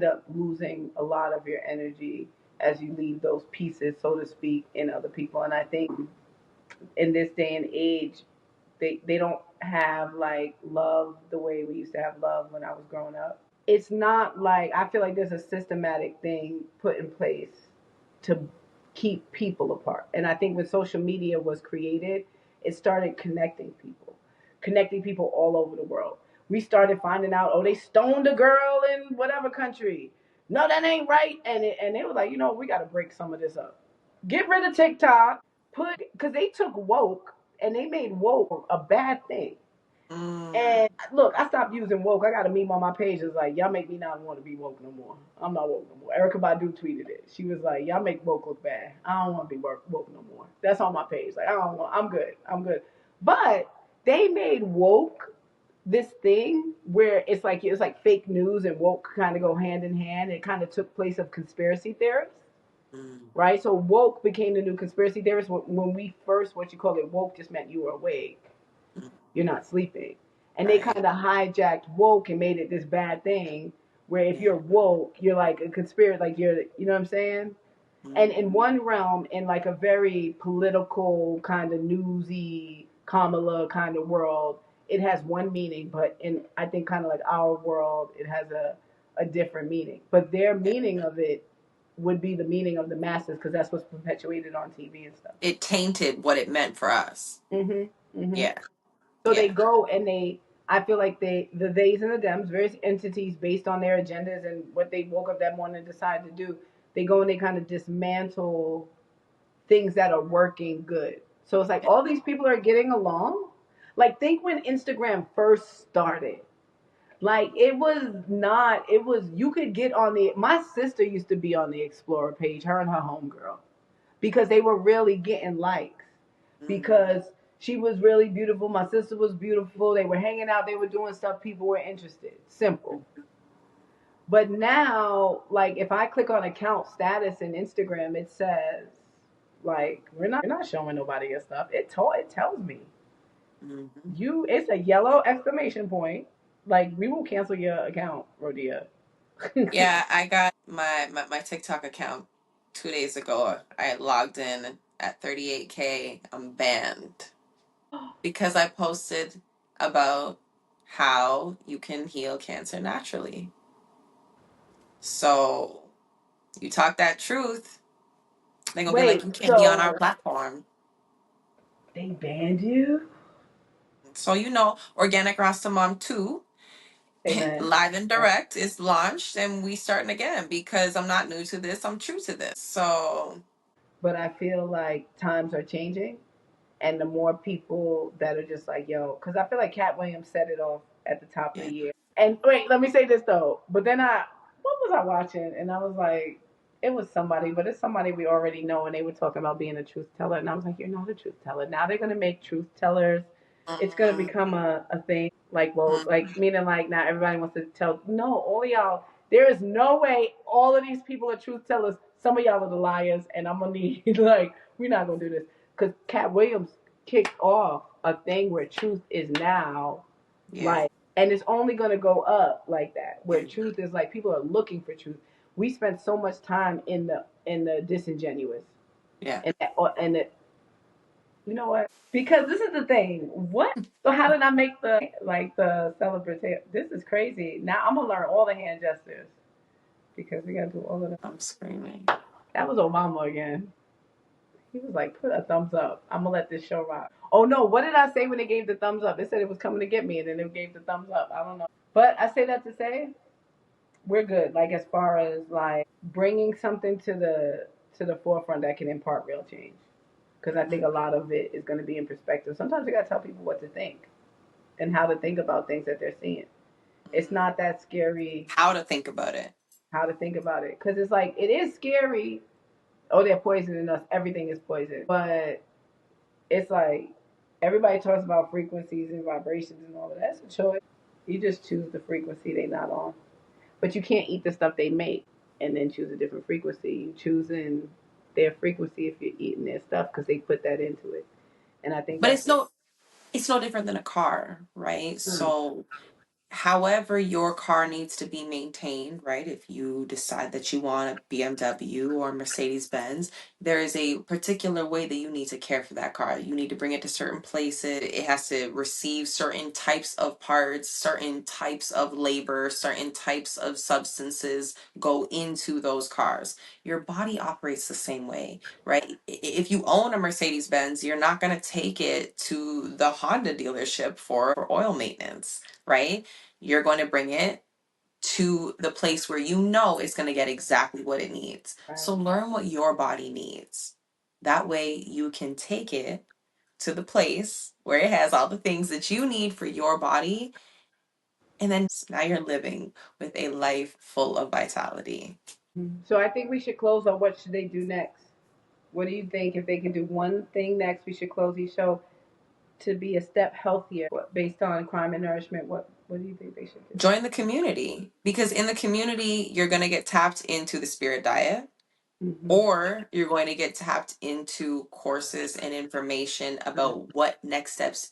up losing a lot of your energy as you leave those pieces, so to speak, in other people. And I think in this day and age, they don't have like love the way we used to have love when I was growing up. It's not like I feel like there's a systematic thing put in place to keep people apart. And I think when social media was created, it started connecting people all over the world. We started finding out, oh, they stoned a girl in whatever country. No, that ain't right. And they were like, we got to break some of this up. Get rid of TikTok. Because they took woke and they made woke a bad thing. Mm, And look, I stopped using woke. I got a meme on my page. It's like, y'all make me not want to be woke no more. I'm not woke no more. Erica Badu tweeted it. She was like, y'all make woke look bad. I don't want to be woke no more. That's on my page. Like, I don't want, I'm good. I'm good. But they made woke this thing where it's like fake news and woke kind of go hand in hand. It kind of took place of conspiracy theorists, mm, right? So woke became the new conspiracy theorists. When we first, what you call it, woke just meant you were awake. mm, You're not sleeping. And they right. kind of hijacked woke and made it this bad thing where if Yeah. you're woke, you're like a conspiracy, like you know what I'm saying? And Mm, in one realm, in like a very political kind of newsy Kamala kind of world, it has one meaning, but in I think kind of like our world, it has a different meaning. But their yeah. meaning of it would be the meaning of the masses because that's what's perpetuated on TV and stuff. It tainted what it meant for us. Mhm. Mhm. Yeah. So they Yeah. go and I feel like the theys and the dems, various entities based on their agendas and what they woke up that morning and decided to do, they go and they kind of dismantle things that are working good. So it's like all these people are getting along. Like think when Instagram first started. Like it was you could get on my sister used to be on the Explorer page, her and her homegirl, because they were really getting likes Mm, because she was really beautiful. My sister was beautiful. They were hanging out. They were doing stuff. People were interested. Simple. But now, like, if I click on account status in Instagram, it says, like, we're not showing nobody your stuff. It tells me mm. it's a yellow exclamation point. Like, we will cancel your account, Rodia. Yeah, I got my TikTok account 2 days ago. I logged in at 38K. I'm banned because I posted about how you can heal cancer naturally. So you talk that truth, they're gonna be like, Wait, you can't be on our so platform. they banned you? So Organic Rastamom 2, Amen. live and direct, is launched, and we starting again because I'm not new to this, I'm true to this. So But I feel like times are changing, and the more people that are just like, yo, because I feel like Cat Williams set it off at the top of yeah, the year. And wait, let me say this though. But then what was I watching? And I was like, it was somebody, but it's somebody we already know, and they were talking about being a truth teller, and I was like, you're not a truth teller. Now they're gonna make truth tellers. It's gonna mm-hmm. become a thing. Like, well, Mm-hmm. like meaning like now everybody wants to tell. No, all of y'all. There is no way all of these people are truth tellers. Some of y'all are the liars, and I'm gonna need like we're not gonna do this because Cat Williams kicked off a thing where truth is now Yeah, like, and it's only going to go up like that where yeah, truth is like people are looking for truth. We spend so much time in the disingenuous yeah. and the, you know what, because this is the thing, what, so how did I make the celebrity, this is crazy. Now I'm gonna learn all the hand gestures because we gotta do all of them. I'm screaming. That was Obama again. He was like, put a thumbs up. I'm gonna let this show rock. Oh no, what did I say when they gave the thumbs up? They said it was coming to get me, and then they gave the thumbs up. I don't know, but I say that to say we're good. Like as far as like bringing something to the forefront that can impart real change, because I think a lot of it is going to be in perspective. Sometimes you got to tell people what to think and how to think about things that they're seeing. It's not that scary How to think about it. how to think about it, because it's like it is scary. Oh, they're poisoning us. Everything is poison, but it's like everybody talks about frequencies and vibrations and all of that. That's a choice. You just choose the frequency they're not on. But you can't eat the stuff they make and then choose a different frequency. You choosing their frequency if you're eating their stuff because they put that into it. And I think But that's it's no different than a car, right? So however your car needs to be maintained, right? If you decide that you want a BMW or Mercedes Benz, there is a particular way that you need to care for that car. You need to bring it to certain places. It has to receive certain types of parts, certain types of labor, certain types of substances go into those cars. Your body operates the same way, right? If you own a Mercedes Benz, you're not going to take it to the Honda dealership for oil maintenance, right? You're going to bring it to the place where you know it's going to get exactly what it needs. right. So learn what your body needs. That way you can take it to the place where it has all the things that you need for your body. And then now you're living with a life full of vitality. So I think we should close on what should they do next. What do you think if they can do one thing next? We should close each show to be a step healthier based on crime and nourishment. What do you think they should do? Join the community because in the community, you're going to get tapped into the spirit diet. Mm-hmm. Or you're going to get tapped into courses and information about what next steps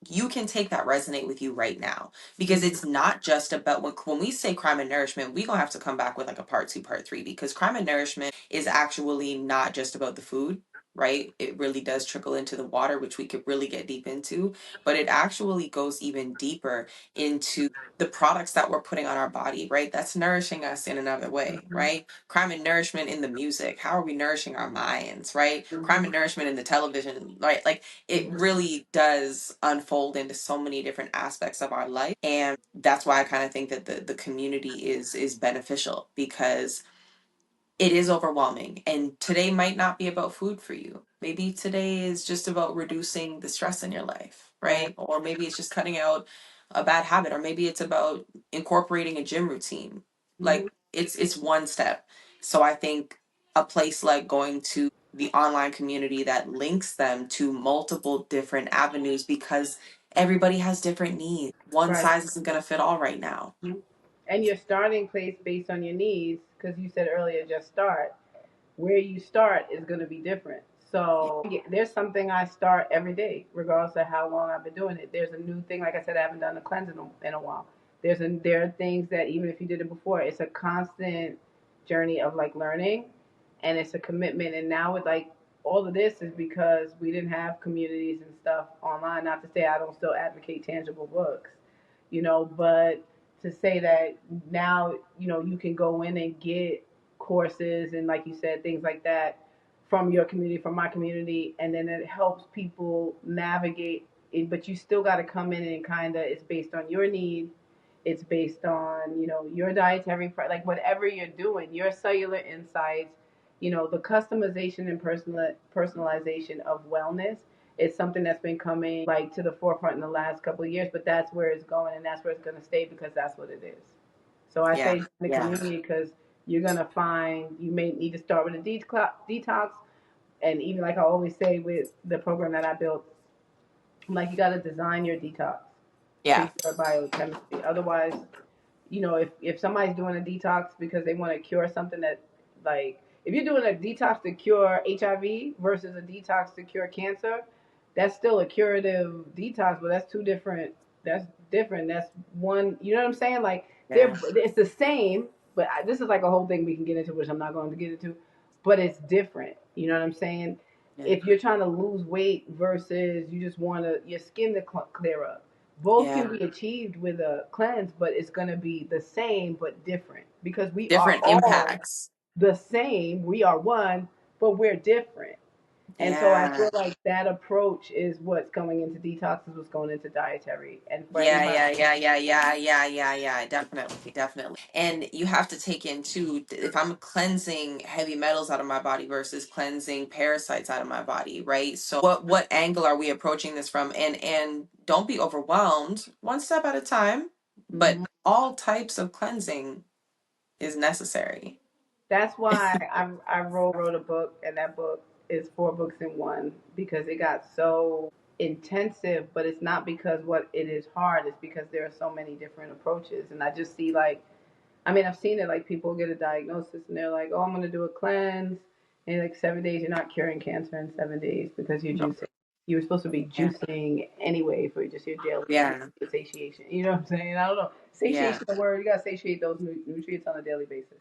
you can take that resonate with you right now. Because Mm-hmm. it's not just about when we say crime and nourishment, we're going to have to come back with like a part two, part three, because crime and nourishment is actually not just about the food. Right? It really does trickle into the water, which we could really get deep into, but it actually goes even deeper into the products that we're putting on our body, right? That's nourishing us in another way, Mm-hmm. right? Crime and nourishment in the music. How are we nourishing our minds, right? Crime Mm-hmm. and nourishment in the television, right? Like it really does unfold into so many different aspects of our life. And that's why I kind of think that the community is beneficial because it is overwhelming. And today might not be about food for you. Maybe today is just about reducing the stress in your life, Right. right? Or maybe it's just cutting out a bad habit, or maybe it's about incorporating a gym routine. Mm-hmm. Like it's one step. So I think a place like going to the online community that links them to multiple different avenues because everybody has different needs. One Right. size isn't going to fit all right now. Mhm. And your starting place based on your needs, because you said earlier, just start. Where you start is going to be different. So there's something I start every day, regardless of how long I've been doing it. There's a new thing. Like I said, I haven't done a cleanse in a while. There are things that even if you did it before, it's a constant journey of like learning, and it's a commitment. And now with like all of this is because we didn't have communities and stuff online. Not to say I don't still advocate tangible books, But to say that now, you can go in and get courses and, like you said, things like that from your community, from my community, and then it helps people navigate it, but you still got to come in and kind of, it's based on your need. It's based on, your dietary, like whatever you're doing, your cellular insights, the customization and personalization of wellness. It's something that's been coming like to the forefront in the last couple of years, but that's where it's going and that's where it's going to stay because that's what it is. So I Yeah. say the Yeah. community because you're going to find you may need to start with a detox. And even like I always say with the program that I built, like you got to design your detox to Yeah. your biochemistry. Otherwise, if somebody's doing a detox because they want to cure something that, like, if you're doing a detox to cure HIV versus a detox to cure cancer, that's still a curative detox, but that's two different. That's different. That's one. You know what I'm saying? Like, Yeah. it's the same, but this is like a whole thing we can get into, which I'm not going to get into. But it's different. You know what I'm saying? Yeah. If you're trying to lose weight versus you just want your skin to clear up, both Yeah. can be achieved with a cleanse, but it's going to be the same but different because we are Different all impacts. the same. We are one, but we're different. And so I Yeah. feel like that approach is what's going into detox, is what's going into dietary. And for Yeah, anybody, yeah, yeah, yeah, yeah, yeah, yeah, yeah, definitely, definitely. And you have to take into if I'm cleansing heavy metals out of my body versus cleansing parasites out of my body, right? So what angle are we approaching this from? And don't be overwhelmed, one step at a time, but mhm, all types of cleansing is necessary. that's why I wrote a book, and that book is 4 books in one because it got so intensive. But it's not because what it is hard; it's because there are so many different approaches, and I just see like, I mean, I've seen it, like people get a diagnosis and they're like, oh, I'm going to do a cleanse. And like 7 days, you're not curing cancer in 7 days because you're No. juicing. You were supposed to be Yeah. juicing anyway for just your daily Yeah. satiation. You know what I'm saying? I don't know. Yeah. Satiation, the word, you got to satiate those nutrients on a daily basis.